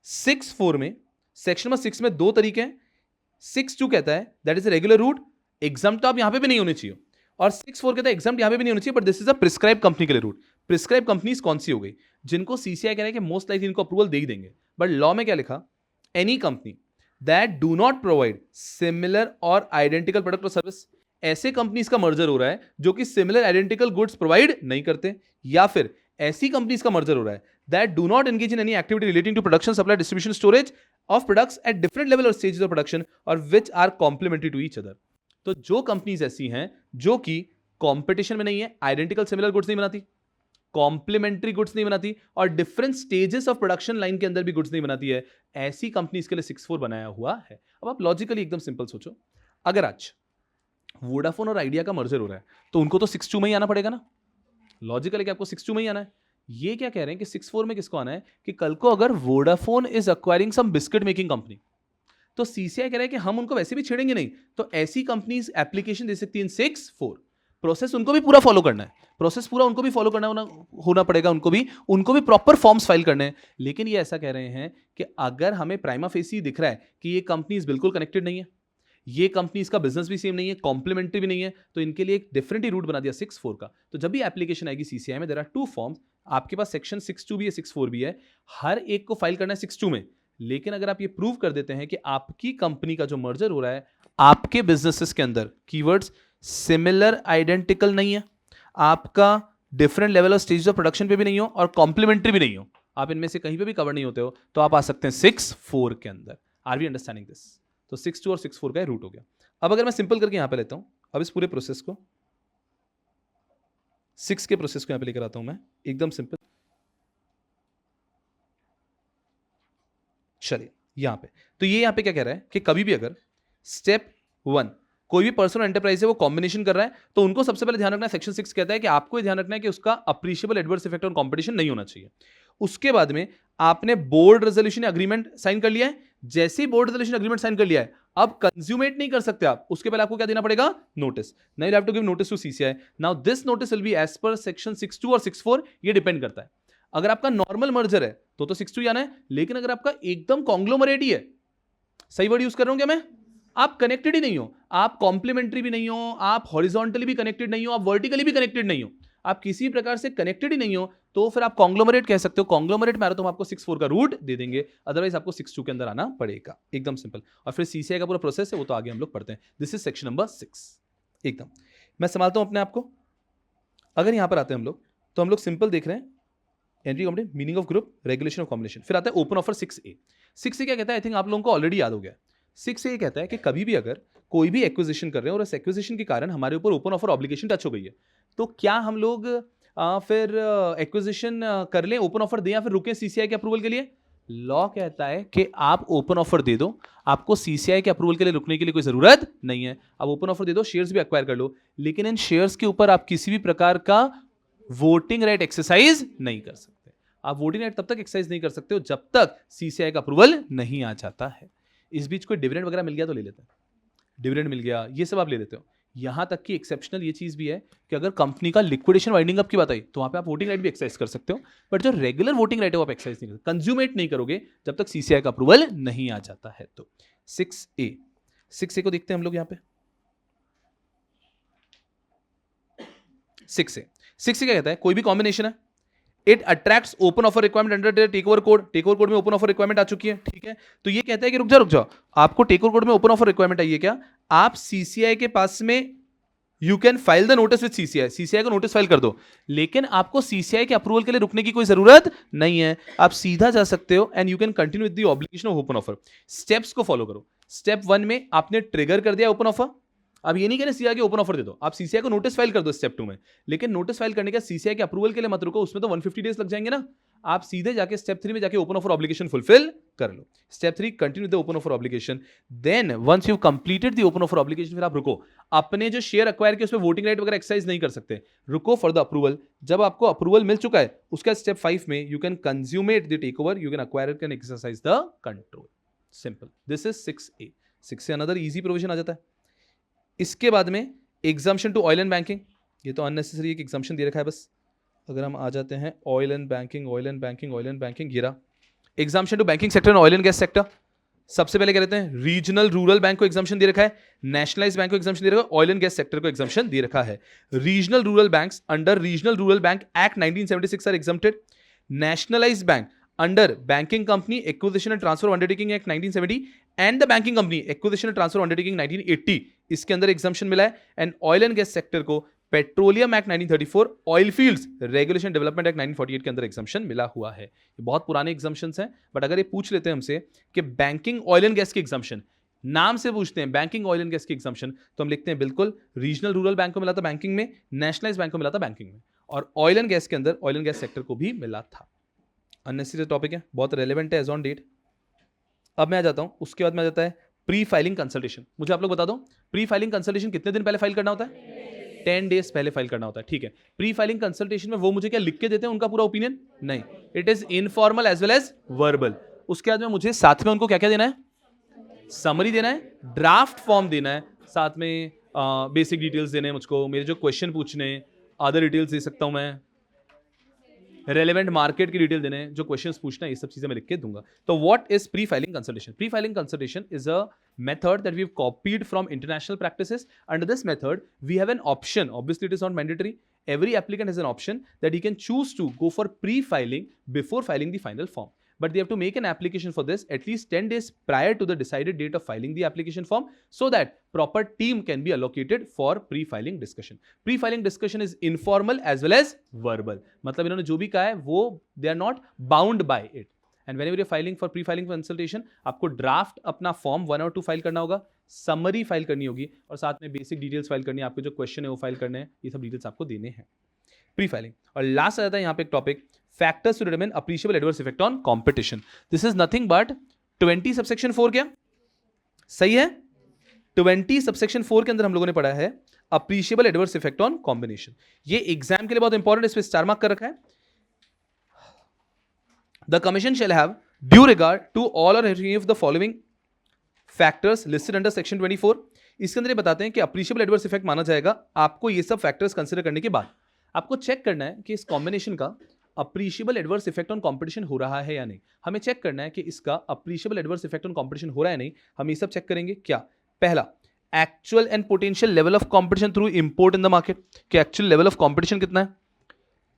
6(4) में सेक्शन नंबर 6 में 2 तरीके हैं। 6(2) कहता है that is a regular route, exempt तो आप यहां पे भी नहीं होने चाहिए, और 6(4) कहता है एग्जाम्प्ट यहां पे भी नहीं होने चाहिए, but this is a prescribe company के लिए रूट। प्रिस्क्राइब कंपनीज कौन सी हो गई? जिनको सीसीआई कह रहा है कि मोस्ट लाइकली इनको अप्रूवल दे ही देंगे, बट लॉ में क्या लिखा? Any company that do not provide similar और आइडेंटिकल प्रोडक्ट और सर्विस। ऐसे कंपनीज का मर्जर हो रहा है जो कि सिमिलर आइडेंटिकल गुड्स प्रोवाइड नहीं करते, या फिर ऐसी कंपनीज का मर्जर हो रहा है that do not engage in any activity relating to production, supply, distribution, storage of products at different level और स्टेजेस ऑफ प्रोडक्शन और which are complementary to each other. तो जो कंपनीज ऐसी हैं जो कि कंपटीशन में नहीं है, आइडेंटिकल सिमिलर गुड्स नहीं बनाती, कॉम्प्लीमेंट्री गुड्स नहीं बनाती, और different stages of production line के अंदर भी गुड्स नहीं बनाती है, ऐसी कंपनीज के लिए 6(4) बनाया हुआ है। अब आप लॉजिकली एकदम सिंपल सोचो, अगर आज वोडाफोन और आइडिया का मर्जर हो रहा है तो उनको तो 6(2) में ही आना पड़ेगा ना। लॉजिकली आपको 6(2) में ही आना है। ये क्या कह रहे हैं कि 6(4) में किसको आना है, कि कल को अगर Vodafone is acquiring some biscuit making company, तो सीसीआई कह रहा है कि हम उनको वैसे भी छेड़ेंगे नहीं, तो ऐसी कंपनीज एप्लीकेशन दे सकती है 6(4). प्रोसेस उनको भी पूरा फॉलो करना है, प्रोसेस पूरा उनको भी फॉलो करना होना पड़ेगा, उनको भी प्रॉपर फॉर्म्स फाइल करने हैं। लेकिन ये ऐसा कह रहे हैं कि अगर हमें प्राइमा फेसी दिख रहा है कि ये कंपनीज बिल्कुल कनेक्टेड नहीं है, ये कंपनी इसका बिजनेस भी सेम नहीं है, कॉम्प्लीमेंट्री भी नहीं है, तो इनके लिए एक डिफरेंट ही रूट बना दिया 6(4) का। तो जब भी एप्लीकेशन आएगी सीसीआई में, देयर आर 2 फॉर्म्स, आपके पास सेक्शन 6(2) भी है, 6(4) भी है, हर एक को फाइल करना है 6(2) में। लेकिन अगर आप ये प्रूव कर देते हैं कि आपकी कंपनी का जो मर्जर हो रहा है आपके बिजनेसेस के अंदर, कीवर्ड्स सिमिलर आइडेंटिकल नहीं है, आपका different level of stage of production पे भी नहीं हो, और कॉम्प्लीमेंट्री भी नहीं हो, आप इनमें से कहीं पे भी कवर नहीं होते हो, तो आप आ सकते हैं 6(4) के अंदर। Are we understanding this? तो 6(2) और 6(4) का रूट हो गया। अब अगर मैं सिंपल करके यहां पे लेता हूं, अब इस पूरे प्रोसेस को 6 के प्रोसेस को यहां पे लेकर आता हूं मैं, एकदम सिंपल। चलिए यहां पे, तो ये यहां पे क्या कह रहा है कि कभी भी अगर स्टेप 1 कोई भी पर्सनल एंटरप्राइज है वो कॉम्बिनेशन कर रहा है, तो उनको सबसे पहले ध्यान रखना है, सेक्शन 6 कहता है कि आपको ये ध्यान रखना है कि उसका appreciable adverse effect on competition नहीं होना चाहिए। उसके बाद में आपने बोर्ड रेजोल्यूशन अग्रीमेंट साइन कर लिया है, जैसे ही बोर्ड रेजोल्यूशन अग्रीमेंट साइन कर लिया है, अब कंज्यूमेट नहीं कर सकते आप, उसके पहले आपको क्या देना पड़ेगा, notice. Now you have to give notice to CCI. Now this notice will be as per section 62 और 64, ये डिपेंड करता है। अगर आपका नॉर्मल मर्जर है तो 62 आना है, लेकिन अगर आपका एकदम कॉन्ग्लोमरेट ही है, सही वर्ड यूज कर रहा हूं क्या मैं, आप कनेक्टेड ही नहीं हो, आप कॉम्प्लीमेंट्री भी नहीं हो, आप हॉरिजॉन्टली भी कनेक्टेड नहीं हो, आप वर्टिकली भी कनेक्टेड नहीं हो, आप किसी प्रकार से कनेक्टेड ही नहीं हो, तो फिर आप कॉन्ग्लोमरेट कह सकते हो। कॉन्ग्लोमरेट में आ रहा तो हम आपको 64 का रूट दे देंगे, अदरवाइज आपको 62 के अंदर आना पड़ेगा, एकदम सिंपल। और फिर सीसीआई का पूरा प्रोसेस है वो तो आगे हम लोग पढ़ते हैं। दिस इज सेक्शन नंबर 6, एकदम। मैं संभालता हूं अपने आप को। अगर यहां पर आते हैं हम लोग, तो हम लोग सिंपल देख रहे हैं, entry company, meaning of group, regulation of combination. फिर आता है ओपन ऑफर 6A। 6A क्या कहता है, आई थिंक आप लोगों को ऑलरेडी याद हो गया। 6A कहता है कि कभी भी अगर कोई भी एक्विजिशन कर रहे हैं और उस एक्विजिशन के कारण हमारे ऊपर ओपन ऑफर ऑब्लिगेशन टच हो गई है, तो क्या हम लोग फिर एक्विजिशन कर लें, ओपन ऑफर दें, या फिर रुकें सीसीआई के अप्रूवल के लिए। लॉ कहता है कि आप ओपन ऑफर दे दो, आपको सीसीआई के अप्रूवल के लिए रुकने के लिए कोई जरूरत नहीं है। आप ओपन ऑफर दे दो, शेयर्स भी एक्वायर कर लो, लेकिन इन शेयर्स के ऊपर आप किसी भी प्रकार का वोटिंग राइट एक्सरसाइज नहीं कर सकते। आप वोटिंग राइट तब तक एक्सरसाइज नहीं कर सकते हो जब तक सीसीआई का अप्रूवल नहीं आ जाता है। इस बीच कोई डिविडेंड वगैरह मिल गया तो ले लेते हैं, डिविडेंड मिल गया, ये सब आप ले लेते हो। यहां तक कि एक्सेप्शनल ये चीज भी है कि अगर कंपनी का लिक्विडेशन वाइंडिंग अप की बात आई, तो वहां पे आप वोटिंग राइट भी एक्सरसाइज कर सकते हो, बट जो रेगुलर वोटिंग राइट है वो आप एक्सरसाइज नहीं कर, कंज्यूमेट नहीं करोगे जब तक सीसीआई का अप्रूवल नहीं आ जाता है। तो 6A को देखते हैं हम लोग यहां पे। 6A क्या कहता है, कोई भी कॉम्बिनेशन है, it attracts open offer requirement under takeover code. Takeover code में ओपन ऑफर रिक्वायरमेंट आ चुकी है, ठीक है। तो ये कहता है कि रुक जाओ, आपको टेक ओवर कोड में ओपन ऑफर रिक्वायरमेंट आई है क्या, आप सीसीआई के पास में you can file the notice with CCI, CCI को नोटिस फाइल कर दो, लेकिन आपको सीसीआई के अप्रूवल के लिए रुकने की कोई जरूरत नहीं है। आप सीधा जा सकते हो and you can continue with the obligation of open offer. Steps को फॉलो करो। स्टेप 1 में आपने ट्रिगर कर दिया ओपन ऑफर। अब ये नहीं कहना सीसीआई के ओपन ऑफर दे दो, आप सीसीआई को नोटिस फाइल कर दो स्टेप 2 में, लेकिन नोटिस फाइल करने के सीसीआई के अप्रूवल के लिए मत रुको, उसमें तो 150 डेज लग जाएंगे ना। आप सीधे जाके स्टेप 3 में जाके ओपन ऑफर ऑब्लिगेशन फुलफिल कर लो। Step 3, continue the open offer obligation. Then once you completed the open offer obligation, फिर आप रुको, अपने जो शेयर एक्वायर के उसमें वोटिंग राइट वगैरह एक्सरसाइज नहीं कर सकते, रुको फॉर द अप्रूवल। जब आपको अप्रूवल मिल चुका है, उसका स्टेप 5 में you can consummate the take over, you can acquire, can exercise the control. Simple, this is 6A। 6 another easy provision आ जाता है। इसके बाद में exemption to oil and banking, ये तो अननेसेसरी एक एग्जाम्पशन दे रखा है बस। अगर हम आ जाते हैं ऑयल एंड बैंकिंग, ये रहा exemption to banking sector and oil and gas sector. सबसे पहले कह लेते हैं रीजनल रूरल बैंक को एग्जाम्पशन दे रखा है, नेशनलाइज बैंक को एग्जाम्पशन दे रखा है, ऑयल एंड गैस सेक्टर को एग्जाम्पशन दे रखा है। Regional rural banks under regional rural bank act 1976 are exempted. Nationalise bank under banking company acquisition and transfer undertaking act 1970 and the banking company acquisition and transfer undertaking 1980, इसके अंदर exemption मिला है। And oil and gas sector को petroleum act 1934, oil fields regulation development act 1948 के अंदर exemption मिला हुआ है। ये बहुत पुराने एग्जाम्पशंस हैं, बट अगर ये पूछ लेते हैं हमसे कि बैंकिंग ऑयल एंड गैस की एग्जाम्पशन, नाम से पूछते हैं बैंकिंग ऑयल एंड गैस की एग्जाम्पशन, तो हम लिखते हैं बिल्कुल रीजनल रूरल बैंक को मिला था बैंकिंग में, नेशनलाइज बैंक को मिला था बैंकिंग में, और ऑयल एंड गैस के अंदर ऑयल एंड गैस सेक्टर को भी मिला था। अननेसेसरी टॉपिक है, बहुत रेलेवेंट है एज ऑन डेट। अब मैं आ जाता हूं, उसके बाद में आ जाता है प्री फाइलिंग कंसल्टेशन। मुझे आप लोग बता दो, प्री फाइलिंग कंसल्टेशन कितने दिन पहले फाइल करना होता है, 10 डेज पहले फाइल करना होता है, ठीक है। प्री फाइलिंग कंसल्टेशन में वो मुझे क्या लिख के देते हैं उनका पूरा ओपिनियन, नहीं, it is informal as well as verbal. उसके बाद में मुझे साथ में उनको क्या क्या देना है, समरी देना है, ड्राफ्ट फॉर्म देना है, साथ में बेसिक डिटेल्स देने हैं मुझको, मेरे जो क्वेश्चन पूछने, अदर डिटेल्स दे सकता हूं मैं, रेलेवेंट मार्केट की डिटेल देने, जो क्वेश्चंस पूछना है, ये सब चीजें मैं लिख के दूंगा। तो what is pre filing consultation? Pre filing consultation is a method that we've copied from international practices. Under this method, we have an option. Obviously, it is not mandatory. Every applicant has an option that he can choose to go for pre-filing before filing the final form. But they have to make an application for this at least 10 days prior to the decided date of filing the application form, so that proper team can be allocated for pre-filing discussion. Pre-filing discussion is informal as well as verbal. मतलब इन्होंने जो भी कहा है वो they are not bound by it. And whenever you filing for pre filing consultation, आपको draft अपना form 1 और 2 फाइल करना होगा, समरी फाइल करनी होगी और साथ में बेसिक डिटेल्स फाइल करनी है, आपके जो क्वेश्चन है वो फाइल करने हैं, ये सब डिटेल्स आपको देने हैं प्री फाइलिंग। और लास्ट आ जाता है यहाँ पे एक topic, factors to determine appreciable adverse effect on competition. This is nothing but 20 subsection 4, क्या सही है? 20 सबसेक्शन 4 के अंदर हम लोगों ने पढ़ा है अप्रीशिएबल एडवर्स इफेक्ट ऑन कॉम्बिनेशन। ये एग्जाम के लिए बहुत इंपॉर्टेंट, इस पे स्टार मार्क कर रखा है। The commission shall have due regard to all or any of the following factors listed under section 24। इसके अंदर ये बताते हैं कि अप्रीशिएबल एडवर्स इफेक्ट माना जाएगा आपको ये सब फैक्टर्स कंसिडर करने के बाद। आपको चेक करना है कि इस कॉम्बिनेशन का अप्रीशिएबल एडवर्स इफेक्ट ऑन कंपटीशन हो रहा है या नहीं। हमें चेक करना है कि इसका अप्रीशिएबल एडवर्स इफेक्ट ऑन कंपटीशन हो रहा है नहीं। हम ये सब चेक करेंगे। क्या? पहला, actual and potential level of competition through import in the market, कि एक्चुअल लेवल ऑफ कंपटीशन कितना है।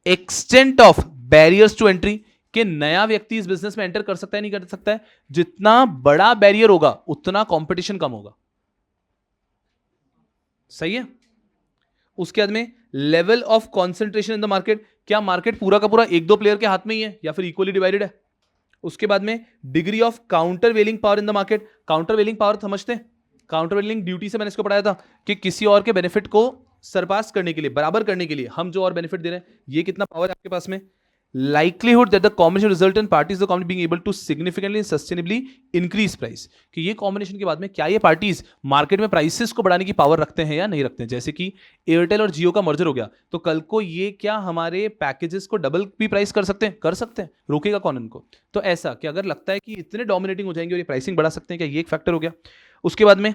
Extent of barriers to entry, कि नया व्यक्ति इस बिजनेस में एंटर कर सकता है नहीं कर सकता है। जितना बड़ा बैरियर होगा उतना कंपटीशन कम होगा, सही है। उसके बाद में level of concentration in the market, क्या मार्केट पूरा का पूरा 1-2 प्लेयर के हाथ में ही है या फिर इक्वली डिवाइडेड है। उसके बाद में degree of countervailing power in the market. Countervailing power समझते हैं, काउंटर वेलिंग ड्यूटी से मैंने इसको पढ़ाया था कि किसी और के बेनिफिट को सरपास करने के लिए, बराबर करने के लिए हम जो और बेनिफिट दे रहे हैं, ये कितना पावर है आपके पास में। likelihood that the combination result in parties the company being able to significantly and sustainably increase price, कि ये कॉम्बिनेशन के बाद में क्या ये पार्टीज मार्केट में प्राइसेस को बढ़ाने की पावर रखते हैं या नहीं रखते हैं। जैसे कि एयरटेल और जियो का मर्जर हो गया, तो कल को ये क्या हमारे पैकेजेस को डबल भी प्राइस कर सकते हैं? कर सकते हैं, रोकेगा कौन इनको? तो ऐसा कि अगर लगता है कि इतने डोमिनेटिंग हो जाएंगे और ये प्राइसिंग बढ़ा सकते हैं, क्या ये एक फैक्टर हो गया। उसके बाद में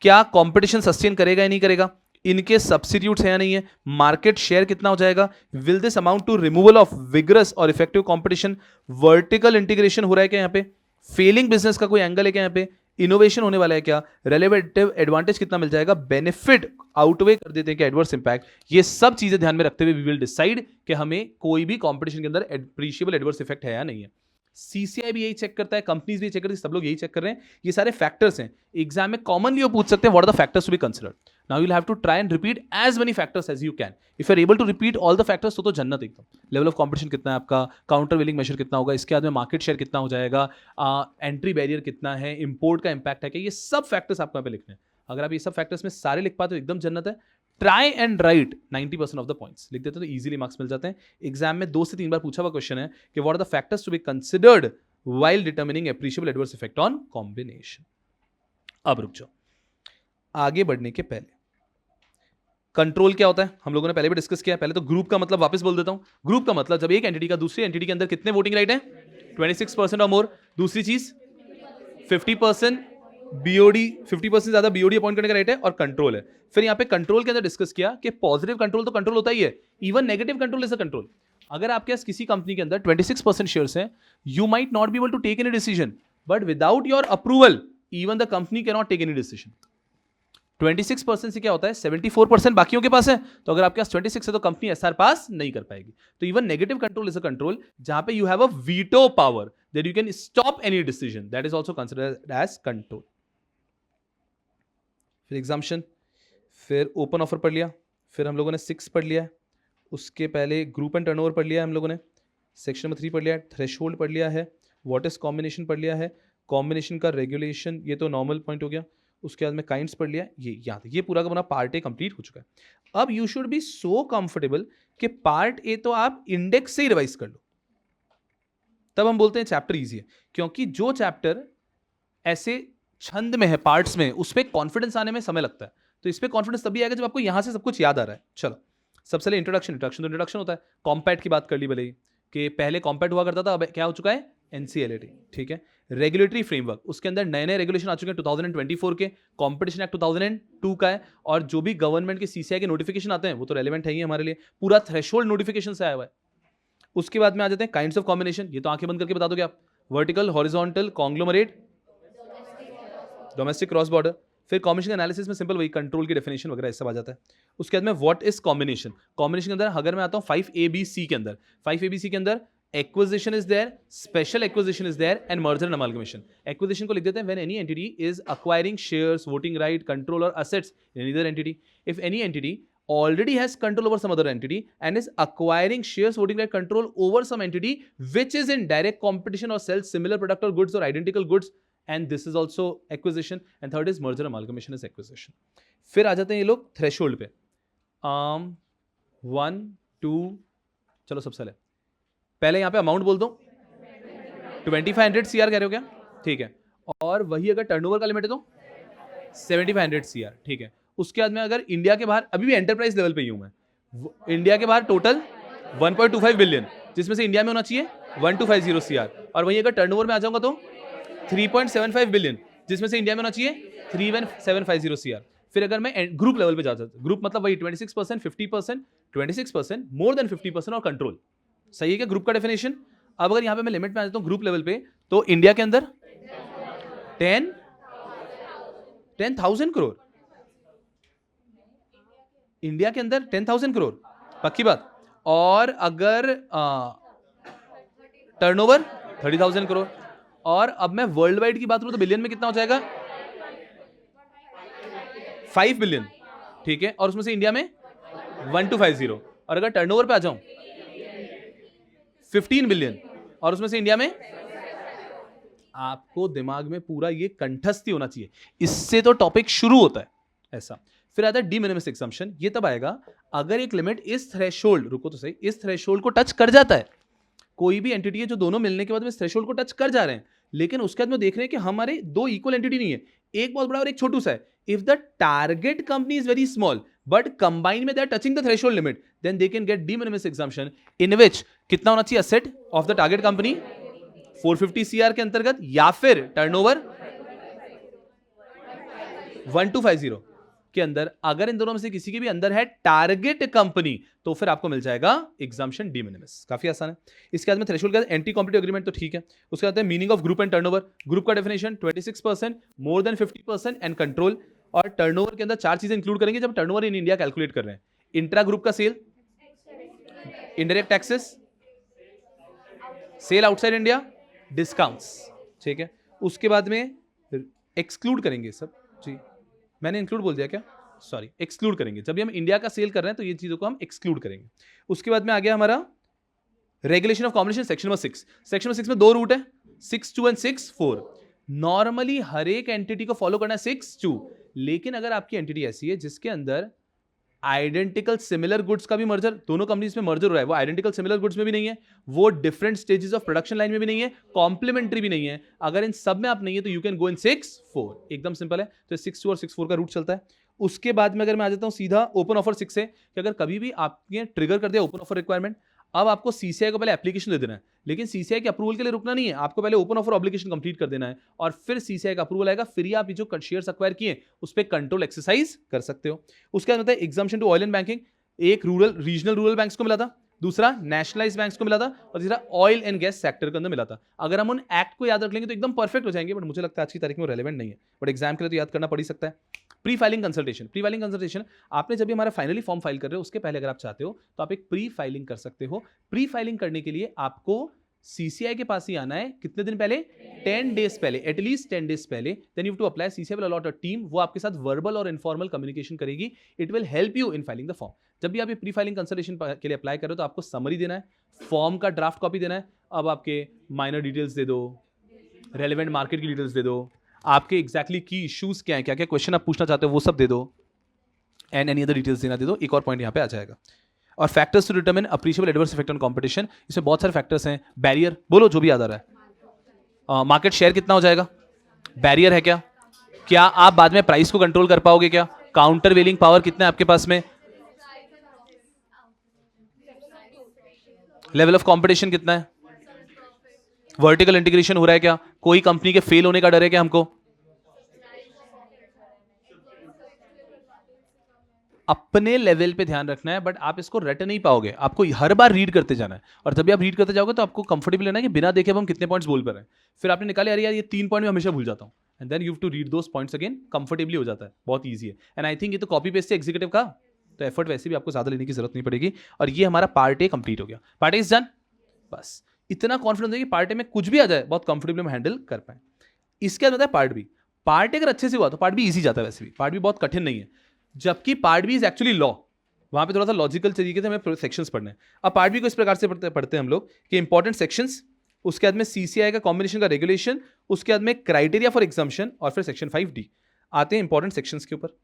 क्या कॉम्पिटिशन सस्टेन करेगा या नहीं करेगा, इनके सब्सिट्यूट्स है या नहीं है, मार्केट शेयर कितना हो जाएगा, will this amount to removal of vigorous और इफेक्टिव कंपटीशन, वर्टिकल इंटीग्रेशन हो रहा है क्या यहाँ पे, फेलिंग बिजनेस का कोई एंगल है क्या यहाँ पे, इनोवेशन होने वाला है क्या, रिलेवेटिव एडवांटेज कितना मिल जाएगा, बेनिफिट आउटवे कर देते हैं क्या एडवर्स इंपैक्ट। ये सब चीजें ध्यान में रखते हुए वी विल डिसाइड कि हमें कोई भी कंपटीशन के अंदर अप्रीशिएबल एडवर्स इफेक्ट है या नहीं है। सीसीआई भी यही चेक करता है, कंपनीज भी चेक करती है, सब लोग यही चेक कर रहे हैं। ये सारे फैक्टर्स हैं, एग्जाम में कॉमनली वो पूछ सकते हैं what are the factors to be considered. Now you will have to try and repeat as many factors as you can. If you are able to repeat all the factors तो जन्नत एकदम। Level of competition कितना है आपका, counter वेलिंग major कितना होगा, इसके बाद में मार्केट शेयर कितना हो जाएगा, एंट्री बैरियर कितना है, इंपोर्ट का इंपैक्ट है क्या, ये सब फैक्टर्स आपको यहाँ पे लिखने हैं। अगर आप ये सब फैक्टर्स में सारे लिख पाते हो एकदम जन्नत है। Try and right 90% of the points लिख देते हो तो इजीली मार्क्स मिल जाते हैं। एग्जाम में 2 से 3 बार पूछा हुआ क्वेश्चन है कि what are the factors to be considered while determining appreciable adverse effect on combination। अब रुक जाओ, आगे बढ़ने के पहले कंट्रोल क्या होता है हम लोगों ने पहले भी डिस्कस किया है। पहले तो ग्रुप का मतलब वापस बोल देता हूं। ग्रुप का मतलब जब एक एंटिटी का दूसरी एंटिटी के अंदर कितने वोटिंग राइट है, 26% और मोर। दूसरी चीज 50% बीओडी, 50% ज्यादा बीओडी अपॉइंट करने का राइट है और कंट्रोल है। फिर यहां पे कंट्रोल के अंदर डिस्कस किया कि पॉजिटिव कंट्रोल तो कंट्रोल होता ही है, even negative control is a control. अगर आपके पास किसी कंपनी के अंदर 26% शेयर्स हैं, you might not be able to take any decision, but without your approval even the company can not take any decision. 26% से क्या होता है, 74% बाकियों के पास है, तो अगर आपके पास 26 है तो कंपनी एसआर पास नहीं कर पाएगी। तो even negative control is a control जहां पे you have a veto power that you can stop any decision, that is also considered as control. फिर एग्जाम्पशन, फिर ओपन ऑफर पढ़ लिया, फिर हम लोगों ने 6 पढ़ लिया है, उसके पहले ग्रुप एंड टर्नओवर पढ़ लिया है हम लोगों ने, सेक्शन नंबर 3 पढ़ लिया है, थ्रेशोल्ड पढ़ लिया है, व्हाट इज कॉम्बिनेशन पढ़ लिया है, कॉम्बिनेशन का रेगुलेशन ये तो नॉर्मल पॉइंट हो गया। उसके बाद में काइंड्स पढ़ लिया, ये याद, ये पूरा का पूरा पार्ट ए कंप्लीट हो चुका है। अब you should B so comfortable कि पार्ट ए तो आप इंडेक्स से ही रिवाइज कर लो, तब हम बोलते हैं चैप्टर ईजी है। क्योंकि जो चैप्टर ऐसे छंद में है, पार्ट्स में, उस पर कॉन्फिडेंस आने में समय लगता है। तो इस पर कॉन्फिडेंस तभी आएगा जब आपको यहां से सब कुछ याद आ रहा है। चलो सबसे पहले इंट्रोडक्शन तो इंट्रोडक्शन होता है। कॉम्पैक्ट की बात कर ली भले ही, कि पहले कॉम्पैक्ट हुआ करता था, अब क्या हो चुका है, एनसीएलटी, ठीक है। रेगुलेटरी फ्रेमवर्क, उसके अंदर नए नए रेगुलेशन आ चुके हैं 2024 के, कॉम्पिटिशन एक्ट 2002 का है, और जो भी गवर्नमेंट के सीसीआई के नोटिफिकेशन आते हैं वो तो रेलेवेंट है ही हमारे लिए, पूरा थ्रेशोल्ड नोटिफिकेशन से आया हुआ है। उसके बाद में आ जाते हैं काइंड्स ऑफ कॉम्बिनेशन, ये तो आंखें बंद करके बता दोगे आप, vertical, horizontal, conglomerate, domestic, cross border. फिर कॉम्बिनेशन एनालिसिस में सिंपल वही कंट्रोल की डेफिनेशन वगैरह सब आ जाता है। उसके बाद में व्हाट इज कॉम्बिनेशन, कॉम्बिनेशन के अंदर अगर मैं आता हूं 5ABC के अंदर, 5ABC के अंदर acquisition is there, special acquisition is there and merger and amalgamation. Acquisition को लिख देते हैं when any entity is acquiring shares, voting right, control और assets in either entity. If any entity already has control over some other entity and is acquiring shares voting right control over some entity which is in direct competition or sells similar product or goods or identical goods, and this is also acquisition. And third is merger amalgamation is acquisition. फिर आ जाते हैं ये लोग threshold पे. 1 2 चलो सबसे पहले यहाँ पे अमाउंट बोल दो. 2500 CR कह रहे हो क्या? ठीक है. और वही अगर टर्नओवर का लिमिट है तो 7500 CR. ठीक है. उसके बाद में अगर इंडिया के बाहर, अभी भी एंटरप्राइज लेवल पे ही हूं मैं, इंडिया के बाहर टोटल 1.25 बिलियन, जिसमें से इंडिया में होना चाहिए 1250 CR. और वहीं अगर टर्नओवर में आ जाऊंगा तो 3.75 बिलियन, जिसमें से इंडिया में होना चाहिए 31750 CR. फिर अगर मैं ग्रुप लेवल पे जाता, ग्रुप मतलब वही 26%, 50%, 26%, मोर देन 50% और कंट्रोल. सही है क्या ग्रुप का डेफिनेशन? अब अगर यहाँ पे मैं लिमिट में आ जाता हूँ ग्रुप लेवल पे, तो इंडिया के अंदर 10,000 करोड़, इंडिया के अंदर 10,000 करोड़ पक्की बात. और अगर टर्नओवर 30,000 करोड़. और अब मैं वर्ल्ड वाइड की बात करूं तो बिलियन में कितना हो जाएगा? 5 बिलियन. ठीक है. और उसमें से इंडिया में 1250. और अगर टर्नओवर पे आ जाऊं 15 बिलियन, और उसमें से इंडिया में, आपको दिमाग में पूरा ये कंठस्थी होना चाहिए, इससे तो टॉपिक शुरू होता है ऐसा. फिर आता है डी मिनिमस एग्जम्पशन. ये तब आएगा अगर एक लिमिट इस थ्रेशोल्ड, रुको तो सही, इस थ्रेशोल्ड को टच कर जाता है. कोई भी एंटिटी है जो दोनों मिलने के बाद में इस थ्रेशोल्ड को टच कर जा रहे हैं, लेकिन उसके बाद में देख रहे हैं कि हमारे दो इक्वल एंटिटी नहीं है, एक बहुत बड़ा और एक छोटू सा है. If the target company is very small but combine में they are touching the threshold limit, then they can get de minimis exemption, in which कितना होना चाहिए asset of the target company 450 CR के अंतर्गत, या फिर टर्नओवर 1250 के अंदर. अगर इन दोनों में से किसी के भी अंदर है टारगेट कंपनी, तो फिर आपको मिल जाएगा एग्जम्पशन डी मिनिमस. काफी आसान है. इसके बाद में थ्रेशोल्ड का एंटी कॉम्पिटिटिव एग्रीमेंट तो ठीक है. उसके बाद meaning of group and turnover. Group का definition 26%, more than 50% and control. और टर्नओवर के अंदर चार चीजें इंक्लूड करेंगे जब टर्नओवर इन इंडिया कैलकुलेट कर रहे हैं. इंट्रा ग्रुप का sale, indirect taxes, sale outside India, discounts. ठीक है. उसके बाद में एक्सक्लूड करेंगे सब. जी मैंने इंक्लूड बोल दिया क्या? सॉरी, एक्सक्लूड करेंगे. जब भी हम इंडिया का सेल कर रहे हैं तो ये चीजों को हम एक्सक्लूड करेंगे. उसके बाद में आ गया हमारा regulation of combination section number 6. Section number 6 में दो रूट है, 6(2) एंड 6(4). नॉर्मली हर एक एंटिटी को फॉलो करना है 6(2), लेकिन अगर आपकी एंटिटी ऐसी है जिसके अंदर आइडेंटिकल सिमिलर गुड्स का भी मर्जर, दोनों कंपनीज में मर्जर हो रहा है, वो आइडेंटिकल सिमिलर गुड्स में भी नहीं है, वो different stages of production line में भी नहीं है, कॉम्प्लीमेंट्री भी नहीं है, अगर इन सब में आप नहीं है तो यू कैन गो इन 6(4). एकदम सिंपल है. तो 6(2) और 6(4) का रूट चलता है. उसके बाद में अगर मैं आ जाता हूं सीधा ओपन ऑफर 6 से, कि अगर कभी भी आपने ट्रिगर कर दिया ओपन ऑफर रिक्वायरमेंट, अब आपको सीसीआई को पहले एप्लीकेशन दे देना है, लेकिन सीसीआई के अप्रूवल के लिए रुकना नहीं है, आपको पहले ओपन ऑफर ऑब्लिगेशन कंप्लीट कर देना है, और फिर सीसीआई का अप्रूवल आएगा, फिर ही आप जो शेयर्स एक्वायर किए उस पर कंट्रोल एक्सरसाइज कर सकते हो. उसके बाद होता है exemption to oil and banking. एक रीजनल रूरल बैंक्स को मिला था, दूसरा नेशनलाइज बैंक्स को मिला था, और तीसरा ऑयल एंड गैस सेक्टर के अंदर मिला था. अगर हम उन एक्ट को याद रख लेंगे तो एकदम परफेक्ट हो जाएंगे, बट मुझे लगता है आज की तारीख में रेलेवेंट नहीं है, बट एग्जाम के लिए तो याद करना पड़ ही सकता है. Pre filing consultation. Pre filing consultation आपने जब भी हमारा फाइनली फॉर्म फाइल कर रहे हो उसके पहले अगर आप चाहते हो तो आप एक प्री फाइलिंग कर सकते हो. प्री फाइलिंग करने के लिए आपको सीसीआई के पास ही आना है. कितने दिन पहले? 10 डेज पहले, एटलीस्ट 10 डेज पहले. Then you have to apply. CCI will allot a team, वो आपके साथ वर्बल और इनफॉर्मल कम्युनिकेशन करेगी. It will help you in filing the form. जब भी आप ये प्री फाइलिंग कंसल्टेशन के लिए अप्लाई करो तो आपको समरी देना है, फॉर्म का ड्राफ्ट कॉपी देना है. अब आपके माइनर डिटेल्स दे दो, रेलेवेंट मार्केट की डिटेल्स दे दो, आपके एग्जैक्टली की इश्यूज क्या है, क्या क्या क्वेश्चन आप पूछना चाहते हो वो सब दे दो, एंड एनी अदर डिटेल्स देना दे दो. एक और पॉइंट यहाँ पे आ जाएगा. और factors to determine appreciable adverse effect on competition. इसमें बहुत सारे फैक्टर्स हैं. बैरियर बोलो जो भी याद आ रहा है. मार्केट शेयर कितना हो जाएगा, बैरियर है क्या, क्या आप बाद में प्राइस को कंट्रोल कर पाओगे, क्या काउंटर वेलिंग पावर कितना है आपके पास में, लेवल ऑफ कंपटीशन कितना है, वर्टिकल इंटीग्रेशन हो रहा है क्या, कोई कंपनी के फेल होने का डर है क्या हमको. अपने लेवल पे ध्यान रखना है, बट आप इसको रट नहीं पाओगे, आपको हर बार रीड करते जाना है. और जब भी आप रीड करते जाओगे तो आपको कंफर्टेबल लेना है कि बिना देखे हम कितने पॉइंट्स बोल पर हैं. फिर आपने निकाले यार ये 3 पॉइंट में हमेशा भूल जाता हूं, and then you have to read those points again. Comfortably हो जाता है, बहुत ईजी है. एंड आई थिंक ये तो कॉपी पेस्ट है एग्जीक्यूटिव का, तो एफर्ट वैसे भी आपको ज्यादा लेने की जरूरत नहीं पड़ेगी. और ये हमारा पार्ट ए कंप्लीट हो गया. Part A is done. बस इतना कॉन्फिडेंस है कि पार्ट ए में कुछ भी आ जाए बहुत कंफर्टेबली हम हैंडल कर पाए. इसके बाद होता है पार्ट बी. पार्ट ए अगर अच्छे से हुआ तो पार्ट बी ईजी जाता है. वैसे भी पार्ट बी बहुत कठिन नहीं है, जबकि part B is actually law. वहां पे थोड़ा सा लॉजिकल तरीके से हमें सेक्शंस पढ़ने हैं। अब पार्ट बी को इस प्रकार से पढ़ते हैं हम लोग कि इंपॉर्टेंट सेक्शंस, उसके बाद में सीसीआई का कॉम्बिनेशन का रेगुलेशन, उसके बाद में क्राइटेरिया फॉर एग्जाम्पशन, और फिर सेक्शन 5D आते हैं इंपॉर्टेंट सेक्शंस के ऊपर।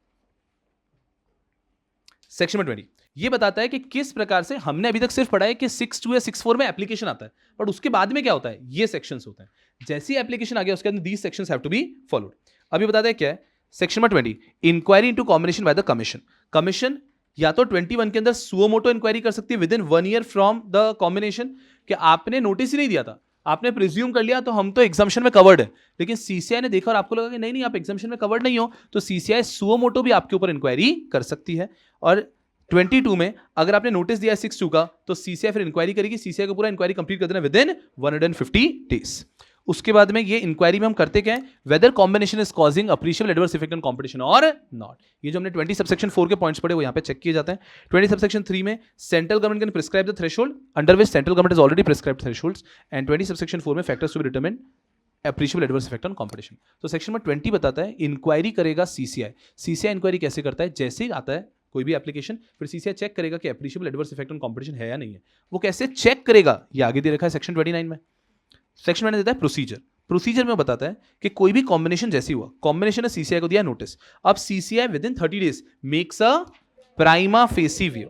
सेक्शन नंबर 20 ये बताता है कि किस प्रकार से, हमने अभी तक सिर्फ पढ़ा है कि 6.2 या 6.4 में एप्लीकेशन आता है, बट उसके बाद में क्या होता है, ये सेक्शंस होते हैं। जैसे ही एप्लीकेशन आ गया उसके बाद these sections have to be followed. अभी बताते हैं क्या है section number 20, inquiry into combination by the commission. Commission या तो 21 के अंदर सुओ मोटो इंक्वायरी कर सकती है with in 1 year from the combination, कि आपने नोटिस ही नहीं दिया था, आपने प्रिज्यूम कर लिया तो हम तो एग्जाम्पशन में कवर्ड है, लेकिन सीसीआई ने देखा और आपको लगा कि नहीं आप एग्जाम्पशन में कवर्ड नहीं हो, तो सीसीआई सुओ मोटो भी आपके ऊपर इंक्वायरी कर सकती है। और 22 में अगर आपने नोटिस दिया 6.2 का, तो सीसीआई फिर इंक्वायरी करेगी, सीसीआई को पूरा इंक्वायरी कंप्लीट कर देना विद इन 150 डेज। उसके बाद में ये इंक्वायरी में हम करते क्या है, whether combination is causing appreciable adverse effect on competition और नॉट। ये जो हमने 20 सबसेक्शन 4 के पॉइंट्स पढ़े वो यहाँ पे चेक किए जाते हैं। 20 सबसेक्शन 3 में central government can prescribe the threshold under which central government is already prescribed thresholds, and 20 subsection 4 में factors to be determined appreciable adverse effect on competition. तो सेक्शन नंबर 20 बताता है इंक्वायरी करेगा सीसीआई। सीसीआई इंक्वायरी कैसे करता है, जैसे ही आता है कोई भी एप्लीकेशन, फिर सीसीआई चेक करेगा कि appreciable adverse effect on competition है या नहीं है। वो कैसे चेक करेगा, ये आगे दे रखा है सेक्शन 29 में। सेक्शन 29 देता है प्रोसीजर। प्रोसीजर में बताता है कि कोई भी कॉम्बिनेशन जैसे हुआ, कॉम्बिनेशन ने सीसीआई को दिया नोटिस, अब CCI with in 30 days makes a prima facie view.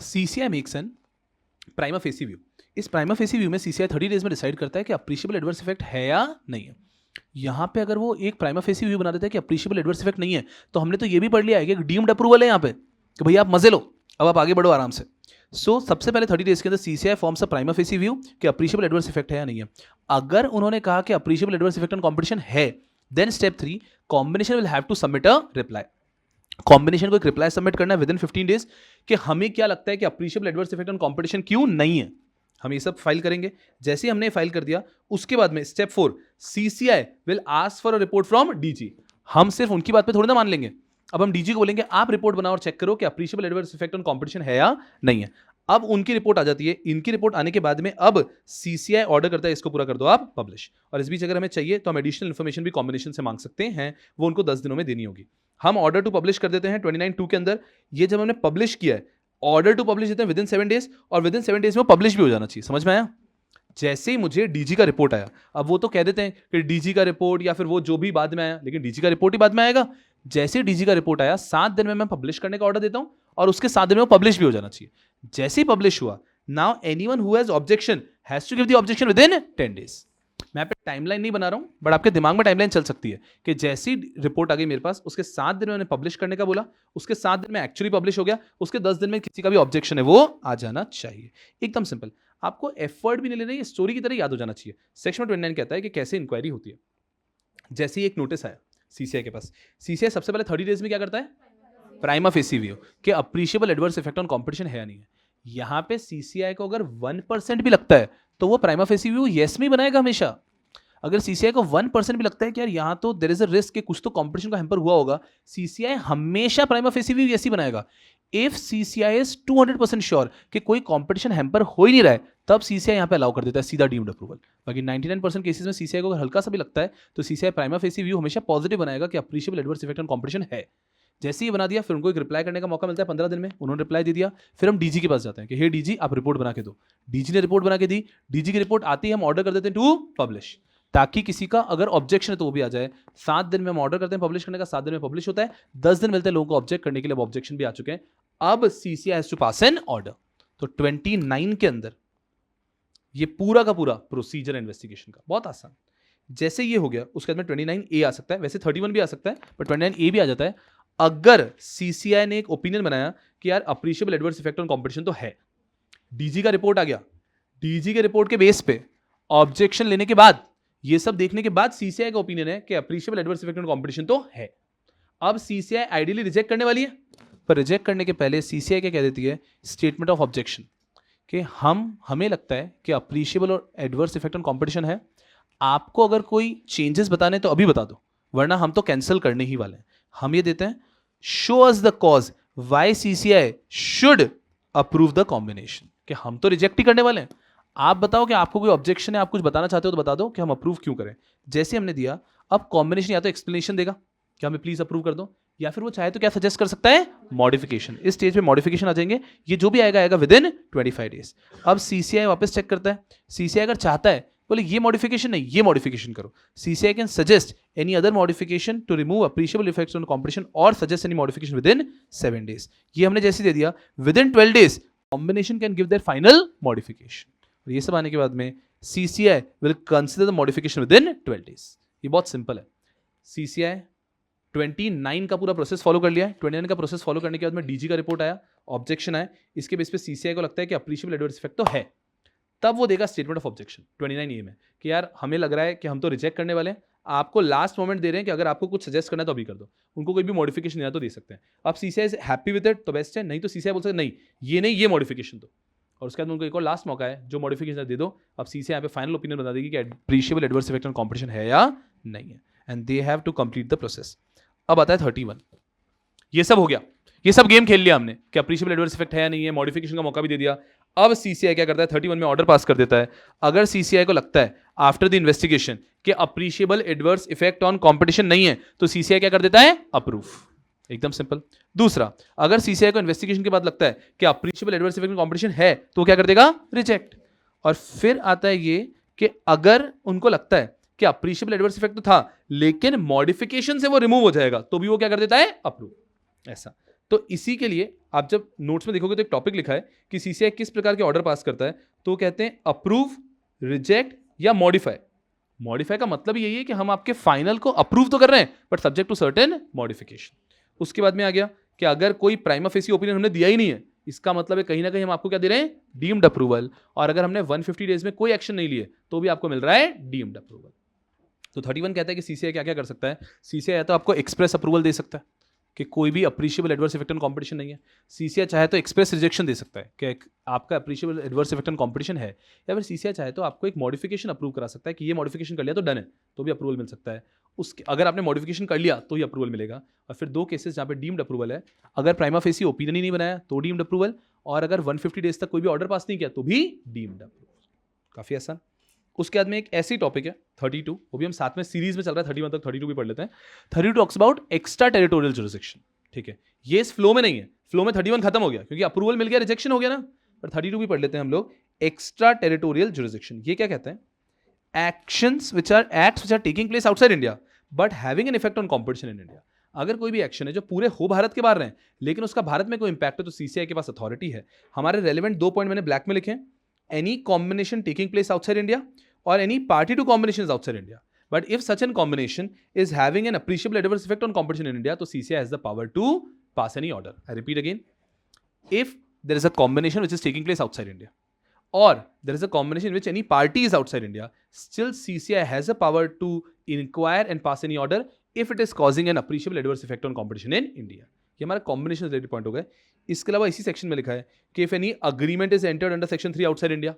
CCI makes an prima facie view. इस प्राइमा फेसी व्यू में सीसीआई 30 डेज में डिसाइड करता है कि अप्रीशिएबल एडवर्स इफेक्ट है या नहीं है। यहां पे अगर वो एक प्राइमा फेसी व्यू बना देता है कि अप्रीशिएबल एडवर्स इफेक्ट नहीं है, तो हमने तो ये भी पढ़ लिया है कि डीम्ड अप्रूवल है यहाँ पे कि भैया आप मजे लो, अब आप आगे बढ़ो आराम से। सो सबसे पहले 30 डेज के अंदर CCI forms a prima facie view कि अप्रीशिएबल एडवर्स इफेक्ट है या नहीं है। अगर उन्होंने कहा कि appreciable adverse effect on competition है, then step 3 combination will have to submit a reply. Combination को एक रिप्लाई सबमिट करना है विद इन 15 डेज कि हमें क्या लगता है कि appreciable adverse effect on competition क्यों नहीं है। हम ये सब फाइल करेंगे। जैसे ही हमने फाइल कर दिया उसके बाद में step 4 CCI will ask for a report from DG. हम सिर्फ उनकी बात पे थोड़ी ना मान लेंगे, अब हम डीजी को बोलेंगे आप रिपोर्ट बनाओ और चेक करो कि appreciable adverse effect on competition है या नहीं है। अब उनकी रिपोर्ट आ जाती है। इनकी रिपोर्ट आने के बाद में अब सीसीआई ऑर्डर करता है इसको पूरा कर दो आप पब्लिश। और इस बीच अगर हमें चाहिए तो हम एडिशनल इन्फॉर्मेशन भी कॉम्बिनेशन से मांग सकते हैं, वो उनको 10 दिनों में देनी होगी। हम ऑर्डर टू पब्लिश कर देते हैं 29(2) के अंदर। ये जब हमने पब्लिश किया है, ऑर्डर टू पब्लिश देते हैं विद इन 7 डेज, और विद इन 7 डेज में पब्लिश भी हो जाना चाहिए। समझ में आया? जैसे ही मुझे डीजी का रिपोर्ट आया, अब वो तो कह देते हैं कि डीजी का रिपोर्ट या फिर वो जो भी बाद में आया, लेकिन डीजी का रिपोर्ट ही बाद में आएगा। जैसे डीजी का रिपोर्ट आया 7 दिन में मैं पब्लिश करने का ऑर्डर देता हूं, और उसके 7 दिन में पब्लिश भी हो जाना चाहिए। जैसे ही पब्लिश हुआ, now anyone who has objection has to give the objection within 10 days. मैं पे टाइमलाइन नहीं बना रहा हूं, बट आपके दिमाग में टाइमलाइन चल सकती है कि जैसी रिपोर्ट आ गई मेरे पास, उसके 7 दिन में मैंने पब्लिश करने का बोला, उसके 7 दिन में एक्चुअली पब्लिश हो गया, उसके 10 दिन में किसी का भी ऑब्जेक्शन है वो आ जाना चाहिए। एकदम सिंपल, आपको एफर्ट भी नहीं लेना, ये स्टोरी की तरह याद हो जाना चाहिए। सेक्शन 29 कहता है कि कैसे इंक्वायरी होती है। जैसे ही एक नोटिस आया सीसीआई के पास, सीसीआई सबसे पहले 30 डेज में क्या करता है, प्राइमा फेसी व्यू कि appreciable adverse effect on competition है या नहीं है। यहां पे सीसीआई को अगर 1% भी लगता है तो वो प्राइमा फेसी व्यू येस में बनाएगा हमेशा। अगर सीसीआई को 1% भी लगता है कि यार यहां तो देयर इज अ रिस्क कि कुछ तो कंपटीशन का हैम्पर हुआ होगा, सीसीआई हमेशा प्राइमा फेसी व्यू येस ही बनाएगा। इफ सीसीआई इज 200% श्योर कि कोई कंपटीशन हैम्पर हो ही नहीं रहा है, तब सीसीआई यहां पे अलाउ कर देता है सीधा डीम्ड अप्रूवल। बाकी 99% केसेस में सीसीआई को अगर हल्का सा भी लगता है तो सीसीआई प्राइमा फेसी व्यू हमेशा पॉजिटिव बनाएगा कि appreciable adverse effect on competition है। जैसे ही बना दिया, फिर उनको एक रिप्लाई करने का मौका मिलता है 15 दिन में। उन्होंने रिप्लाई दे दिया, फिर हम डीजी के पास जाते हैं कि हे डीजी आप रिपोर्ट बना के दो। डीजी ने रिपोर्ट बना के दी, डीजी की रिपोर्ट आती है, हम ऑर्डर कर देते हैं टू पब्लिश, ताकि किसी का अगर ऑब्जेक्शन है तो वो भी आ जाए। 7 दिन में हम ऑर्डर करते हैं पब्लिश करने का, 7 दिन में पब्लिश होता है, 10 दिन मिलते हैं लोगों को ऑब्जेक्ट करने के लिए, ऑब्जेक्शन भी आ चुके हैं। अब CCI has to pass an order. तो 29 के अंदर ये पूरा का पूरा प्रोसीजर इन्वेस्टिगेशन का बहुत आसान। जैसे ये हो गया, उसके बाद में 29A आ सकता है, वैसे 31 भी आ सकता है, पर 29A भी आ जाता है। अगर सीसीआई ने एक ओपिनियन बनाया कि यार अप्रीशिएबल एडवर्स इफेक्ट ऑन कंपटीशन तो है, डीजी का रिपोर्ट आ गया, डीजी के रिपोर्ट के बेस पे ऑब्जेक्शन लेने के बाद, ये सब देखने के बाद सीसीआई का ओपिनियन है कि appreciable adverse effect on competition तो है। अब सीसीआई आइडियली रिजेक्ट करने वाली है, पर रिजेक्ट करने के पहले सीसीआई क्या कह देती है, स्टेटमेंट ऑफ ऑब्जेक्शन, कि हमें लगता है कि अप्रीशिएबल और एडवर्स इफेक्ट ऑन कंपटीशन है। आपको अगर कोई चेंजेस बताने तो अभी बता दो, वरना हम तो कैंसिल करने ही वाले हैं। हम ये देते हैं, show us the cause why CCI should approve the combination, कि हम तो रिजेक्ट ही करने वाले हैं, आप बताओ कि आपको कोई ऑब्जेक्शन है, आप कुछ बताना चाहते हो तो बता दो कि हम अप्रूव क्यों करें। जैसे हमने दिया, अब कॉम्बिनेशन या तो एक्सप्लेनेशन देगा कि हमें प्लीज अप्रूव कर दो, या फिर वो चाहे तो क्या सजेस्ट कर सकता है, मॉडिफिकेशन। इस स्टेज पे मॉडिफिकेशन आ जाएंगे, ये जो भी आएगा आएगा विद इन 25 डेज। अब सीसीआई वापस चेक करता है, सीसीआई अगर चाहता है बोले ये मॉडिफिकेशन नहीं ये मॉडिफिकेशन करो, CCI can suggest any other modification to remove appreciable effects on competition और suggest any modification within 7 days. ये हमने जैसे दे दिया, within 12 days combination can give their final modification. और ये सब आने के बाद में CCI will consider the modification within 12 days. ये बहुत सिंपल है। सीसीआई 29 का पूरा प्रोसेस फॉलो कर लिया है। 29 का प्रोसेस फॉलो करने के बाद में डीजी का रिपोर्ट आया, ऑब्जेक्शन आया, इसके बेस पे सीसीआई को लगता है कि अप्रिशिएबल एडवर्स इफेक्ट तो है, तब वो देगा स्टेटमेंट ऑफ ऑब्जेक्शन 29 ए में कि यार हमें लग रहा है कि हम तो रिजेक्ट करने वाले हैं, आपको लास्ट मोमेंट दे रहे हैं कि अगर आपको कुछ सजेस्ट करना है तो अभी कर दो, उनको कोई भी मॉडिफिकेशन देना तो दे सकते हैं। अब सीसीआई हैप्पी विद इट तो बेस्ट है, नहीं तो सीसीआई बोल सकते नहीं ये मॉडिफिकेशन दो, और उसके बाद उनको एक और लास्ट मौका है, जो मॉडिफिकेशन दे दो। अब सीसीआई यहाँ पे फाइनल ओपिनियन बता देगी कि appreciable adverse effect on competition है या नहीं है, and they have to complete the process. अब आता है 31। ये सब हो गया, ये सब गेम खेल लिया हमने कि अप्रिशिएबल एडवर्स इफेक्ट है या नहीं है, मॉडिफिकेशन का मौका भी दे दिया। अब सीसीआई क्या करता है, 31 में ऑर्डर पास कर देता है। अगर सीसीआई को लगता है आफ्टर द इन्वेस्टिगेशन कि appreciable adverse effect on competition नहीं है, तो सीसीआई क्या कर देता है, अप्रूव। एकदम सिंपल। दूसरा, अगर सीसीआई को इन्वेस्टिगेशन के बाद लगता है कि appreciable adverse effect on competition है, तो क्या कर देगा, रिजेक्ट। और फिर आता है ये कि अगर उनको लगता है कि अप्रिशिएबल एडवर्स इफेक्ट तो था लेकिन मॉडिफिकेशन से वो रिमूव हो जाएगा, तो भी वो क्या कर देता है, अप्रूव। ऐसा। तो इसी के लिए आप जब नोट्स में देखोगे तो एक टॉपिक लिखा है कि सीसीआई किस प्रकार के ऑर्डर पास करता है, तो कहते हैं अप्रूव, रिजेक्ट या मॉडिफाई। मॉडिफाई का मतलब यही है कि हम आपके फाइनल को अप्रूव तो कर रहे हैं but subject to certain modification. उसके बाद में आ गया कि अगर कोई प्राइमा फेसी ओपिनियन हमने दिया ही नहीं है, इसका मतलब है कहीं ना कहीं हम आपको क्या दे रहे हैं, डीम्ड अप्रूवल। और अगर हमने 150 डेज में कोई एक्शन नहीं लिए तो भी आपको मिल रहा है डीम्ड अप्रूवल। तो 31 कहता है कि सीसीआई क्या क्या कर सकता है, सीसीआई या तो आपको एक्सप्रेस अप्रूवल दे सकता है कि कोई भी appreciable adverse effect on competition नहीं है, सीसीआई चाहे तो एक्सप्रेस रिजेक्शन दे सकता है कि आपका appreciable adverse effect on competition है, या फिर सीसीआई चाहे तो आपको एक मॉडिफिकेशन अप्रूव करा सकता है कि ये मॉडिफिकेशन कर लिया तो डन है, तो भी अप्रूवल मिल सकता है। उसके अगर आपने मॉडिफिकेशन कर लिया तो ही अप्रूवल मिलेगा। और फिर दो केसेस जहाँ पे डीम्ड अप्रूवल है, अगर प्राइमा फेसी ओपिनियन ही नहीं बनाया तो डीम्ड अप्रूवल, और अगर 150 डेज तक कोई भी ऑर्डर पास नहीं किया तो भी डीम्ड अप्रूवल। काफी आसान। उसके बाद में एक ऐसी टॉपिक है 32, वो भी हम साथ में सीरीज में चल रहा है, 31 तक 32 भी पढ़ लेते हैं। 32 talks about extra territorial jurisdiction. ठीक है, ये इस फ्लो में नहीं है, फ्लो में 31 खत्म हो गया क्योंकि अप्रूवल मिल गया, रिजेक्शन हो गया ना, पर 32 भी पढ़ लेते हैं हम लोग। एक्स्ट्रा टेरिटोरियल जुरिसडिक्शन, ये क्या कहते हैं, actions which are taking place outside India but having an effect on competition in India. अगर कोई भी एक्शन है जो पूरे हो भारत के बाहर रहे लेकिन उसका भारत में कोई इंपैक्ट है, तो सीसीआई के पास अथॉरिटी है। हमारे रेलेवेंट 2 पॉइंट मैंने ब्लैक में लिखे हैं, any combination taking place outside India और any party to combination is outside India. But if such a combination is having an appreciable adverse effect on competition in India, तो CCI has the power to pass any order. I repeat again, if there is a combination which is taking place outside India, or there is a combination in which any party is outside India, still CCI has the power to inquire and pass any order if it is causing an appreciable adverse effect on competition in India. ये हमारा combination related point हो गए। इसके अलावा इसी section में लिखा है कि if any agreement is entered under section 3 outside India,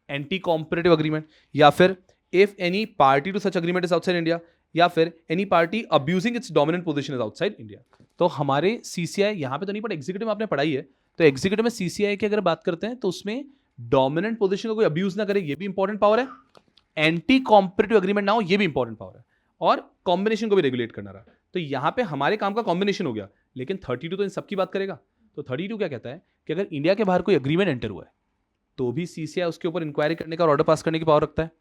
anti competitive agreement, या फिर if any party to such agreement is outside India, या फिर any party abusing its dominant position is outside India. तो हमारे सीसीआई यहां पे तो नहीं, बट एग्जीक्यूटिव में आपने पढ़ाई है, तो एग्जीक्यूटिव में सीसीआई की अगर बात करते हैं तो उसमें डोमिनेंट पोजीशन को कोई अब्यूज ना करे, ये भी इंपॉर्टेंट पावर है। एंटी कॉम्पिटिटिव अग्रीमेंट ना हो, ये भी इंपॉर्टेंट पावर है। और कॉम्बिनेशन को भी रेगुलेट करना रहा, तो यहां पे हमारे काम का कॉम्बिनेशन हो गया, लेकिन 32 तो इन सबकी बात करेगा। तो 32 क्या कहता है कि अगर इंडिया के बाहर कोई अग्रीमेंट एंटर हुआ है तो भी सीसीआई उसके ऊपर इंक्वायरी करने का और ऑर्डर पास करने की पावर रखता है।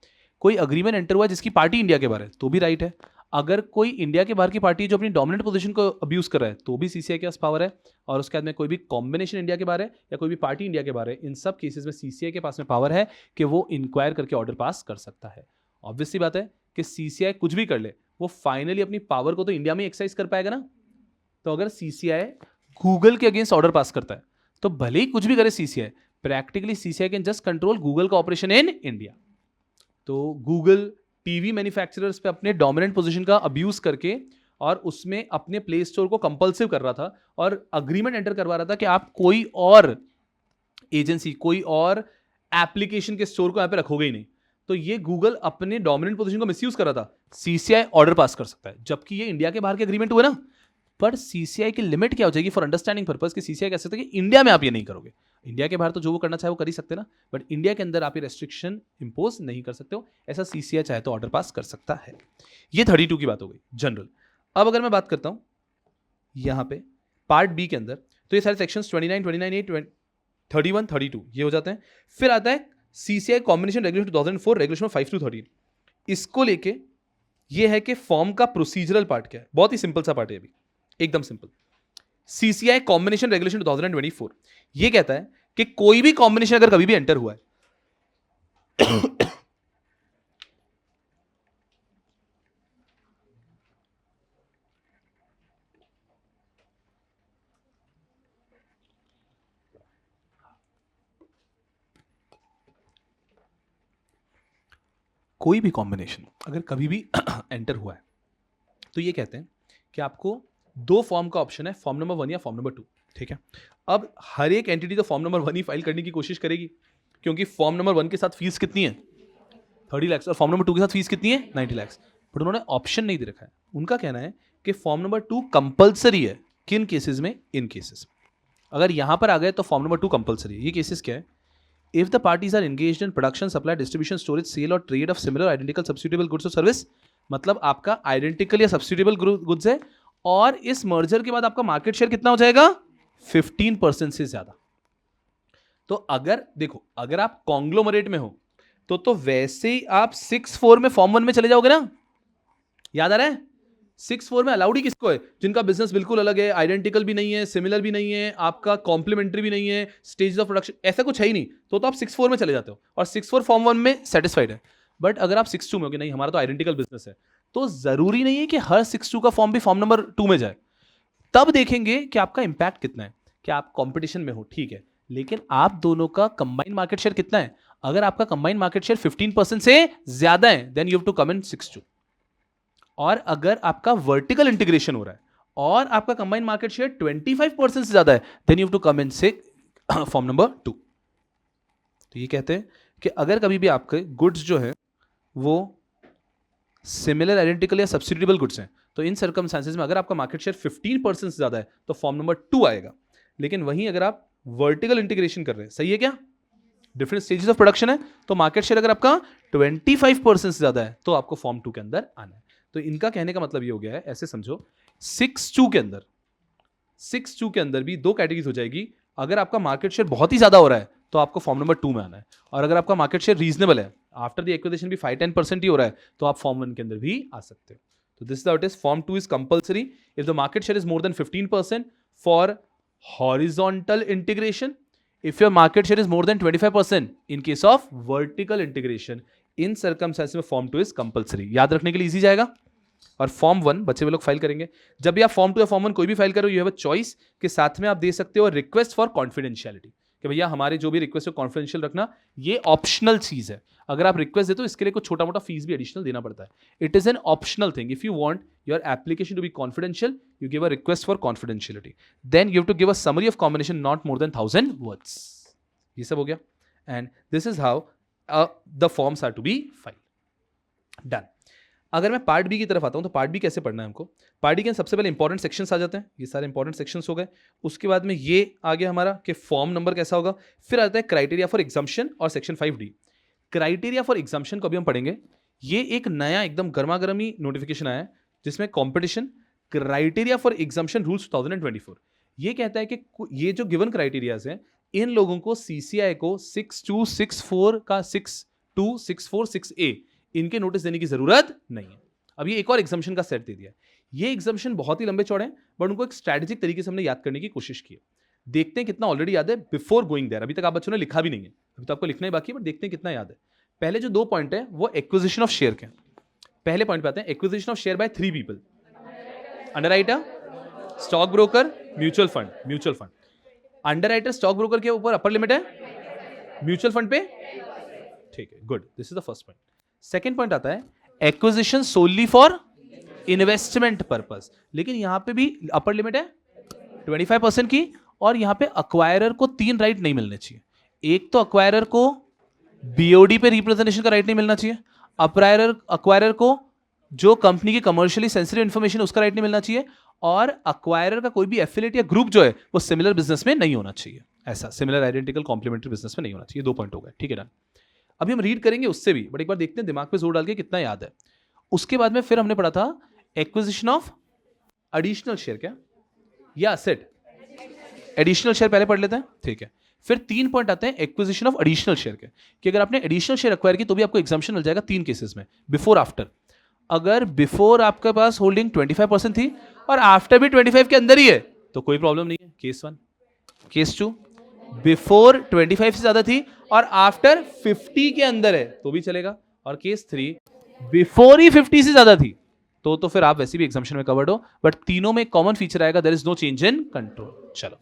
कोई अग्रीमेंट एंटर हुआ है जिसकी पार्टी इंडिया के बाहर है तो भी राइट है। अगर कोई इंडिया के बाहर की पार्टी जो अपनी डोमिनेंट पोजीशन को अब्यूज कर रहा है तो भी सीसीआई के पास पावर है। और उसके बाद में कोई भी कॉम्बिनेशन इंडिया के बाहर है या कोई भी पार्टी इंडिया के बाहर है, इन सब केसेस में सीसीआई के पास में पावर है कि वो इंक्वायर करके ऑर्डर पास कर सकता है। ऑब्वियसली बात है कि सीसीआई कुछ भी कर ले, वो फाइनली अपनी पावर को तो इंडिया में एक्सरसाइज कर पाएगा ना। तो अगर सीसीआई गूगल के अगेंस्ट ऑर्डर पास करता है तो भले ही कुछ भी करे CCI, practically CCI can just control Google का ऑपरेशन इन इंडिया। तो गूगल टीवी मैन्युफैक्चरर्स पे अपने डोमिनेंट पोजीशन का अब्यूज करके और उसमें अपने प्ले स्टोर को कंपल्सिव कर रहा था और अग्रीमेंट एंटर करवा रहा था कि आप कोई और एजेंसी, कोई और एप्लीकेशन के स्टोर को यहां पे रखोगे ही नहीं। तो ये गूगल अपने डोमिनेंट पोजीशन को मिसयूज कर रहा था, सीसीआई ऑर्डर पास कर सकता है, जबकि ये इंडिया के बाहर के अग्रीमेंट हुए ना। पर सीसीआई की लिमिट क्या हो जाएगी फॉर अंडरस्टैंडिंग पर्पस कि सीसीआई कह सकता है कि इंडिया में आप ये नहीं करोगे। इंडिया के बाहर तो जो वो करना चाहे वो कर ही सकते ना, बट इंडिया के अंदर आप ये रेस्ट्रिक्शन इंपोज नहीं कर सकते हो। ऐसा CCI चाहे तो ऑर्डर पास कर सकता है। ये 32 की बात हो गई जनरल। अब अगर मैं बात करता हूं यहां पे पार्ट बी के अंदर, तो ये सारे सेक्शंस 29, 29A, 31, 32 ये हो जाते हैं। फिर आता है CCI combination regulation 2004 regulation 5 to 13। इसको लेके ये है कि फॉर्म का प्रोसीजरल पार्ट क्या है। बहुत ही सिंपल सा पार्ट है, अभी एकदम सिंपल। CCI कॉम्बिनेशन रेगुलेशन 2024 ये कहता है कि कोई भी कॉम्बिनेशन अगर कभी भी एंटर हुआ है कोई भी कॉम्बिनेशन अगर कभी भी एंटर हुआ है तो ये कहते हैं कि आपको दो फॉर्म का ऑप्शन है, फॉर्म नंबर 1 या फॉर्म नंबर 2। ठीक है, अब हर एक एंटिटी तो फॉर्म नंबर 1 ही फाइल करने की कोशिश करेगी, क्योंकि फॉर्म नंबर 1 के साथ फीस कितनी है 30 लाख और फॉर्म नंबर 2 के साथ फीस कितनी है 90 लाख। बट उन्होंने ऑप्शन नहीं दे रखा है। उनका कहना है कि फॉर्म नंबर 2 कंपलसरी है। किन केसेस में? इन केसेस। अगर यहां पर आ गए तो फॉर्म नंबर 2 कंपलसरी है। ये केसेस क्या है? If the parties are engaged in production, supply, distribution, storage, sale और trade of similar identical substitutable goods और सर्विस, मतलब आपका आइडेंटिकल या सब्स्टिट्यूटेबल गुड्स है और इस मर्जर के बाद आपका मार्केट शेयर कितना हो जाएगा 15% से ज्यादा। तो अगर देखो, अगर आप कॉन्ग्लोमरेट में हो तो वैसे ही आप 6(4) में फॉर्म 1 में चले जाओगे ना। याद आ रहा है? 6(4) में अलाउड ही किसको है? जिनका बिजनेस बिल्कुल अलग है, आइडेंटिकल भी नहीं है, सिमिलर भी नहीं है, आपका कॉम्प्लीमेंट्री भी नहीं है, स्टेज ऑफ प्रोडक्शन ऐसा कुछ है ही नहीं, तो आप 6(4) में चले जाते हो और 6(4) फॉर्म 1 में सेटिस्फाइड है। बट अगर आप 6(2) में हो कि नहीं हमारा तो आइडेंटिकल बिजनेस है, तो जरूरी नहीं है कि हर 6(2) का फॉर्म भी फॉर्म नंबर 2 में जाए। तब देखेंगे कि आपका इंपैक्ट कितना है। कि आप कंपटीशन में हो, ठीक है, लेकिन आप दोनों का कंबाइंड मार्केट शेयर कितना है? अगर आपका कंबाइंड मार्केट शेयर 15% से ज्यादा है then you have to come in 6(2). और अगर आपका वर्टिकल इंटीग्रेशन हो रहा है और आपका कंबाइंड मार्केट शेयर 25% से ज्यादा है then you have to come in से फॉर्म नंबर 2। तो ये कहते हैं कि अगर कभी भी आपके गुड्स जो है वो सिमिलर, आइडेंटिकल या सब्स्टिट्यूटेबल गुड्स हैं, तो इन सर्कमस्टेंसेस में अगर आपका मार्केट शेयर 15% से ज्यादा है तो फॉर्म नंबर 2 आएगा। लेकिन वहीं अगर आप वर्टिकल इंटीग्रेशन कर रहे हैं, सही है क्या, डिफरेंट स्टेजेस ऑफ प्रोडक्शन है, तो मार्केट शेयर अगर आपका 25% से ज्यादा है तो आपको फॉर्म 2 के अंदर आना है। तो इनका कहने का मतलब ये हो गया है, ऐसे समझो 6(2) के अंदर भी दो कैटेगरीज हो जाएगी। अगर आपका मार्केट शेयर बहुत ही ज्यादा हो रहा है तो आपको फॉर्म नंबर 2 में आना है, और अगर आपका मार्केट शेयर रीजनेबल है, आफ्टर द एक्विजिशन भी 5-10% ही हो रहा है, तो आप फॉर्म 1 के अंदर भी आ सकते हो। तो this is how it is. Form 2 is compulsory if the market share is more than 15% for horizontal integration, if your market share is more than 25% in case of vertical integration, in circumstances में form 2 is compulsory। याद रखने के लिए easy जाएगा। और form 1 बच्चे वे लोग file करेंगे। जब भी आप फॉर्म 2 या फॉर्म 1 कोई भी फाइल करो, यू हैव अ चॉइस के साथ में आप दे सकते हो रिक्वेस्ट फॉर कॉन्फिडेंशियलिटी, कि भैया हमारे जो भी रिक्वेस्ट है कॉन्फिडेंशियल रखना, ये ऑप्शनल चीज है। अगर आप रिक्वेस्ट देते हो इसके लिए कुछ छोटा मोटा फीस भी एडिशनल देना पड़ता है। It is an optional thing. If you want your application to be confidential, you give a request for confidentiality, then you have to give a summary of combination not more than 1000 words. ये सब हो गया, and this is how the forms are to be file. Done. अगर मैं part B की तरफ आता हूं तो पार्ट बी कैसे पढ़ना है हमको? पार्ट बी के सबसे पहले इंपॉर्टेंट सेक्शंस आ जाते हैं। ये सारे इंपॉर्टेंट सेक्शंस हो गए। उसके बाद में ये आ गया हमारा कि फॉर्म नंबर कैसा होगा। फिर आता है क्राइटेरिया फॉर एग्जाम्पशन और section 5D। Criteria for exemption को अभी हम पढ़ेंगे। ये एक नया एकदम गर्मा गर्मी नोटिफिकेशन आया है जिसमें competition criteria for exemption rules 2024 ये कहता है कि ये जो गिवन क्राइटेरियाज हैं, इन लोगों को CCI को 6(2), 6(4) का 6(2), 6(4), 6(a) इनके नोटिस देने की जरूरत नहीं है। अब ये एक और एग्जाम्पशन का सेट दे दिया है। ये एग्जाम्पशन बहुत ही लंबे चौड़े हैं, बट उनको एक स्ट्रैटेजिक तरीके से हमने याद करने की कोशिश की है। देखते हैं कितना ऑलरेडी याद है बिफोर गोइंग देयर। अभी तक आप बच्चों ने लिखा भी नहीं है, अभी तो आपको लिखना ही बाकी है, बट देखते हैं कितना याद है। पहले जो 2 पॉइंट है वो एक्विजिशन ऑफ शेयर के। पहले पॉइंट पे आते हैं, acquisition of share by 3 people, underwriter, stock broker, mutual fund. Underwriter stock broker के ऊपर अपर लिमिट है, म्यूचुअल फंड पे, ठीक है, good, this is the first point. Second point आता है acquisition solely for investment purpose, लेकिन यहां पे भी अपर लिमिट है 25% की, और यहां पे अक्वायरर को 3 राइट नहीं मिलने चाहिए। एक तो अक्वायरर को BOD पे रिप्रेजेंटेशन का राइट नहीं मिलना चाहिए, अक्वायरर को जो कंपनी की कमर्शियली सेंसिटिव इंफॉर्मेशन उसका राइट नहीं मिलना चाहिए, और अक्वायरर का कोई भी एफिलिएट या ग्रुप जो है वो सिमिलर बिजनेस में नहीं होना चाहिए। ऐसा सिमिलर आइडेंटिकल कॉम्प्लीमेंट्री बिजनेस में नहीं होना चाहिए। 2 पॉइंट हो गए, ठीक है डन। अभी हम रीड करेंगे उससे भी, बट एक बार देखते हैं दिमाग पे जोर डाल के कितना याद है। उसके बाद में फिर हमने पढ़ा था एक्विजिशन ऑफ एडिशनल शेयर, क्या या असेट? एडिशनल शेयर पहले पढ़ लेते हैं, ठीक है। फिर 3 पॉइंट आते हैं एक्विजिशन ऑफ एडिशनल शेयर के, कि अगर आपने एडिशनल शेयर एक्वायर की तो भी आपको एग्जाम्पशन मिल जाएगा 3 केसेस में, बिफोर आफ्टर। अगर बिफोर आपके पास होल्डिंग 25% थी और आफ्टर भी 25 के अंदर ही है तो कोई प्रॉब्लम नहीं है, केस 1। केस 2, बिफोर 25 से ज्यादा थी और आफ्टर 50 के अंदर है तो भी चलेगा। और केस 3, बिफोर ही 50 से ज्यादा थी तो फिर आप वैसे भी एग्जाम्पशन में कवर्ड हो, बट तीनों में कॉमन फीचर आएगा, there is no change in control. चलो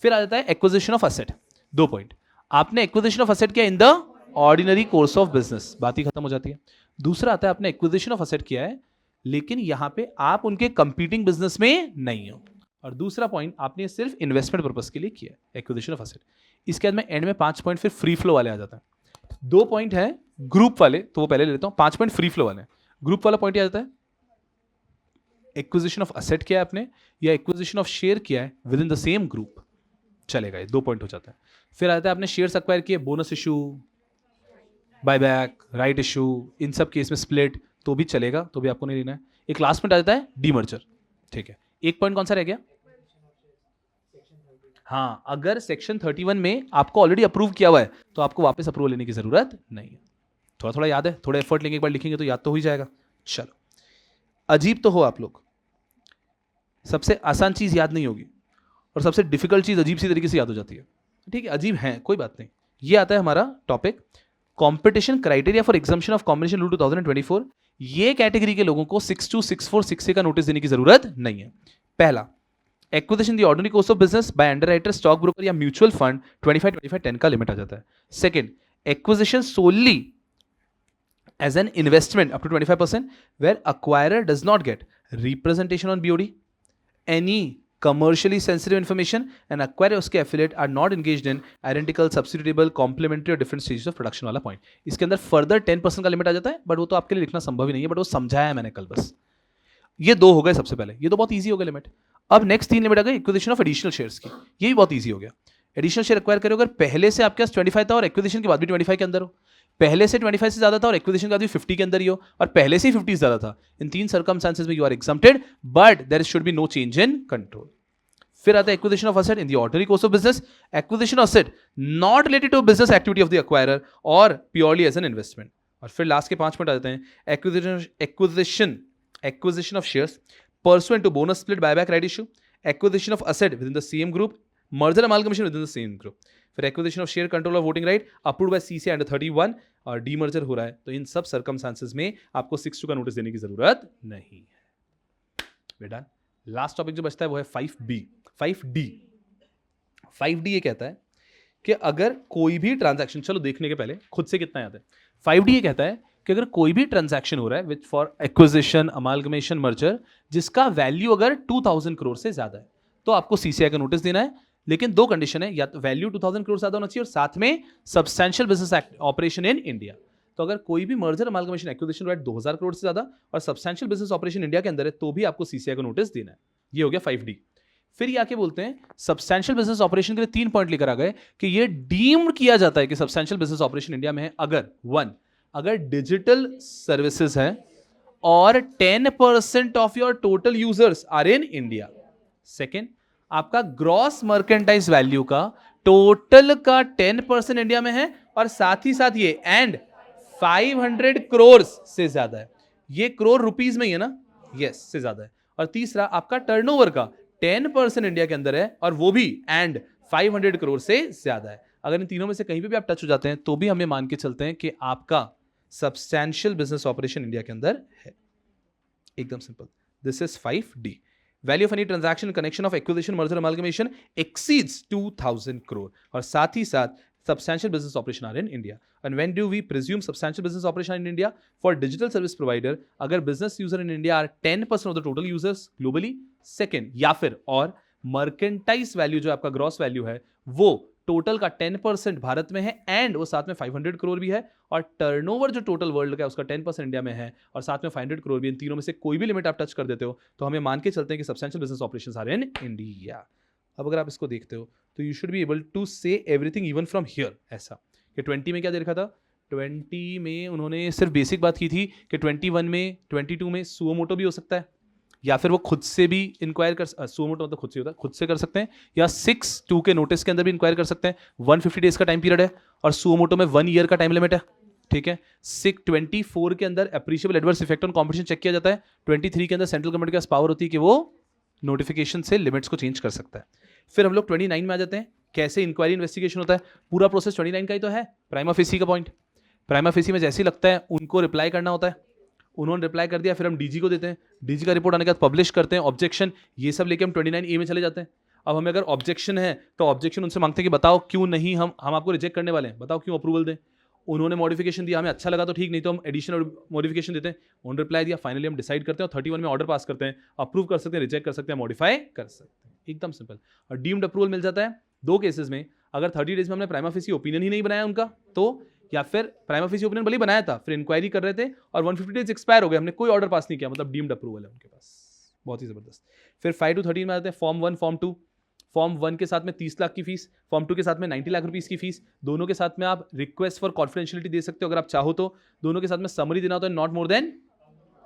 फिर आ जाता है एक्विजिशन ऑफ असेट। 2 पॉइंट, आपने एक्विजिशन ऑफ असेट किया in the ordinary course of business, बात ही खत्म हो जाती है। दूसरा आता है आपने एक्विजिशन ऑफ असेट किया है लेकिन यहां पे आप उनके कंपीटिंग बिजनेस में नहीं हो। और दूसरा पॉइंट, आपने सिर्फ इन्वेस्टमेंट पर्पस के लिए किया है, एक्विजिशन ऑफ असेट। इसके बाद में एंड में 5 पॉइंट फिर फ्री फ्लो वाले आ जाता है। 2 पॉइंट है ग्रुप वाले, तो वो पहले ले लेता हूं। 5 पॉइंट फ्री फ्लो वाले। ग्रुप वाला पॉइंट आ जाता है एक्विजिशन ऑफ असेट किया है आपने या एक्विजिशन ऑफ शेयर किया है with in the same group, चलेगा, ये 2 पॉइंट हो जाता है। फिर आता है आपने शेयर्स एक्वायर किए, bonus issue, buyback, right issue, इन सब केस में स्प्लिट तो भी चलेगा, तो भी आपको नहीं लेना है। एक लास्ट पॉइंट आ जाता है डीमर्जर, ठीक है। एक पॉइंट कौन सा रह गया? हाँ, अगर सेक्शन 31 में आपको ऑलरेडी अप्रूव किया हुआ है तो आपको वापस अप्रूवल लेने की जरूरत नहीं है। थोड़ा थोड़ा याद है, थोड़ा एफर्ट लेंगे, एक बार लिखेंगे तो याद तो हो ही जाएगा। चलो, अजीब तो हो आप लोग, सबसे आसान चीज याद नहीं होगी और सबसे डिफिकल्ट चीज अजीब सी तरीके से याद हो जाती है, ठीक है। अजीब है, कोई बात नहीं। ये आता है हमारा topic competition criteria for exemption of combination rule 2024। ये कैटेगरी के लोगों को 62, 64, 6A का नोटिस देने की जरूरत नहीं है। पहला, acquisition the ordinary course of business by underwriter, stock broker या म्यूचुअल फंड 25-25-10 का लिमिट आ जाता है। Second, acquisition solely as an investment up to 25% where acquirer does not get representation on BOD, any commercially sensitive information, and acquirer उसके affiliate are not engaged in identical, substitutable, complementary और different stages of production वाला point. इसके अंदर further 10% का limit आ जाता है, but वो तो आपके लिए लिखना संभव ही नहीं है, बट वो समझाया है मैंने कल बस। ये 2 हो गए सबसे पहले, ये तो बहुत ईजी हो गया लिमिट। अब नेक्स्ट 3 लिमिट आ गए एक्विजिशन ऑफ एडिशनल शेयर्स की, ये भी बहुत ईजी हो गया। एडिशनल शेयर एक्वायर करो अगर पहले से आपके पास 25 था और एक्विजिशन के बाद भी 25 के अंदर हो, पहले से 25 से ज्यादा था और एक्विजिशन के बाद भी 50 के अंदर ही हो, और पहले से ही 50 से ज्यादा था, इन 3 सर्कमस्टेंसेस में you are exempted, but there should be no change in control. फिर आता है acquisition of asset in the ordinary course of business, acquisition of asset not related to business activity of the acquirer और purely as an investment. और फिर last के 5 point आ जाते हैं acquisition of shares pursuant to bonus split, buyback, right issue, acquisition of asset within the same group, merger amalgamation within the same group, फिर acquisition of share control of voting right approved by CCI under 31 और demerger हो रहा है, तो इन सब circumstances में आपको 62 का नोटिस देने की जरूरत नहीं है। बेटा लास्ट टॉपिक जो बचता है वो है 5B 5D। 5D ये कहता है कि अगर कोई भी ट्रांजैक्शन, चलो देखने के पहले खुद से कितना याद है। 5D ये कहता है कि अगर कोई भी ट्रांजैक्शन हो रहा है with for acquisition, amalgamation, merger, जिसका वैल्यू अगर 2000 करोड़ से ज्यादा है तो आपको सीसीआई का नोटिस देना है, लेकिन 2 कंडीशन है, या तो वैल्यू 2000 करोड़ से ज्यादा होना चाहिए और साथ में substantial business operation in India. तो अगर कोई भी merger, amalgamation, acquisition rate 2000 crore से ज्यादा और सब्सटेंशियल बिजनेस ऑपरेशन इंडिया के अंदर है तो भी आपको सीसीआई का नोटिस देना है। ये हो गया 5D। फिर ये आके बोलते हैं सब्सटेंशियल बिजनेस ऑपरेशन के लिए 3 पॉइंट लेकर आ गए कि ये डीम्ड किया जाता है कि सब्सटेंशियल बिजनेस ऑपरेशन इंडिया में है अगर 1, अगर डिजिटल सर्विसेज है और 10% of your total users are in India. Second, आपका ग्रॉस मर्केंटाइज वैल्यू का टोटल का 10% इंडिया में है और साथ ही साथ ये एंड 500 करोड़ से ज्यादा है। ये करोड़ रुपीस में ही है ना? यस, से ज्यादा है। और तीसरा, आपका टर्नओवर का 10% इंडिया के अंदर है और वो भी एंड 500 करोड़ से ज्यादा है। अगर इन तीनों में से कहीं पे भी आप टच हो जाते हैं तो भी हमें मान के चलते हैं कि आपका सब्सटैंशियल बिजनेस ऑपरेशन इंडिया के अंदर है। एकदम simple. This is 5D। Value of any transaction connection of acquisition, merger, amalgamation exceeds 2000 crore और साथ ही साथ substantial business operation are in India. And when do we presume substantial business operation in India? For digital service provider, अगर business user in India are 10% of the total users globally, second, या फिर और mercantile value जो आपका gross value है वो total का 10% भारत में है एंड वो साथ में 500 करोड़ भी है, और टर्नओवर जो टोटल वर्ल्ड का है उसका 10% इंडिया में है और साथ में 500 करोड़ भी। इन तीनों में से कोई भी लिमिट आप टच कर देते हो तो हमें मान के चलते हैं कि substantial business operations are in India. अब अगर आप इसको देखते हो तो you should be able to say everything even from here, ऐसा कि 20 में क्या दे रखा था, 20 में उन्होंने सिर्फ बेसिक बात की थी कि 21 में 22 में सुओमोटो भी हो सकता है, या फिर वो खुद से भी इंक्वायर कर, सुओमोटो मतलब खुद से होता है, खुद से कर सकते हैं, या 6(2) के नोटिस के अंदर भी इंक्वायर कर सकते हैं। 150 डेज का टाइम पीरियड है और सुओमोटो में 1 ईयर का टाइम लिमिट है, ठीक है। 24 के अंदर appreciable adverse effect on competition check किया जाता है। 23 के अंदर सेंट्रल गवर्नमेंट के पास पावर होती है कि वो नोटिफिकेशन से लिमिट्स को चेंज कर सकता है। फिर हम लोग 29 में आ जाते हैं, कैसे इंक्वायरी इन्वेस्टिगेशन होता है। पूरा प्रोसेस 29 का ही तो है, प्राइमा फेसी का पॉइंट। प्राइमा फेसी में जैसे ही लगता है उनको रिप्लाई करना होता है, उन्होंने रिप्लाई कर दिया, फिर हम डीजी को देते हैं, डीजी का रिपोर्ट आने के बाद पब्लिश करते हैं, ऑब्जेक्शन ये सब लेके हम 29A में चले जाते हैं। अब हमें अगर ऑब्जेक्शन है तो ऑब्जेक्शन उनसे मांगते हैं कि बताओ क्यों नहीं, हम आपको रिजेक्ट करने वाले हैं, बताओ क्यों अप्रूवल दें। उन्होंने मॉडिफिकेशन दिया, हमें अच्छा लगा तो ठीक, नहीं तो हम एडिशनल मॉडिफिकेशन देते हैं। उन्होंने रिप्लाई दिया, फाइनली हम डिसाइड करते हैं और 31 में ऑर्डर पास करते हैं, अप्रूव कर सकते हैं, रिजेक्ट कर सकते हैं, मॉडिफाई कर सकते हैं, एकदम सिंपल। और डीम्ड अप्रूवल मिल जाता है 2 केसेस में, अगर 30 डेज में हमने प्राइमा फेसी ओपिनियन ही नहीं बनाया उनका तो, या फिर प्राइमा फेसी ओपिनियन भले ही बनाया था, फिर इंक्वायरी कर रहे थे और 150 डेज एक्सपायर हो गए, हमने कोई ऑर्डर पास नहीं किया, मतलब डीम्ड अप्रूवल है उनके पास, बहुत ही जबरदस्त। फिर 5 to 13 में आते हैं फॉर्म 1 फॉर्म 2। फॉर्म 1 के साथ में 30 लाख की फीस, फॉर्म 2 के साथ में 90 लाख रुपीस की फीस, दोनों के साथ में आप रिक्वेस्ट फॉर कॉन्फिडेंशियलिटी दे सकते हो अगर आप चाहो तो, दोनों के साथ में समरी देना होता है नॉट मोर देन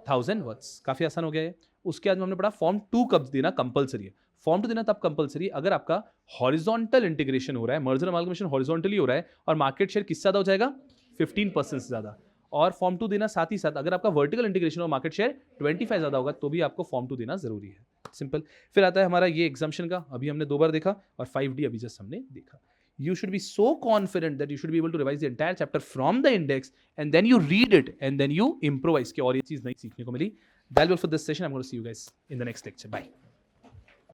1000 वर्ड्स, काफी आसान हो गया है। उसके बाद में हमने पढ़ा फॉर्म 2 कब देना कंपलसरी है। फॉर्म 2 देना तब कंपलसरी अगर आपका हॉरिजॉन्टल इंटीग्रेशन हो रहा है, मर्जर अमाल्गमेशन हॉरिजॉन्टली हो रहा है और मार्केट शेयर किससे ज्यादा हो जाएगा, 15% से ज्यादा। और फॉर्म 2 देना साथ ही साथ अगर आपका वर्टिकल इंटीग्रेशन और मार्केट शेयर 25 ज्यादा होगा तो भी आपको फॉर्म 2 देना जरूरी है, सिंपल। फिर आता है हमारा ये एग्जाम्पशन का, अभी हमने 2 बार देखा, और 5D अभी जस्ट हमने देखा। You should be so confident that you should be able to revise the entire chapter from the index and then you read it and then you improvise कि और ये चीज नई सीखने को मिली। That's all for this session. I'm going to see you guys in the next lecture. Bye.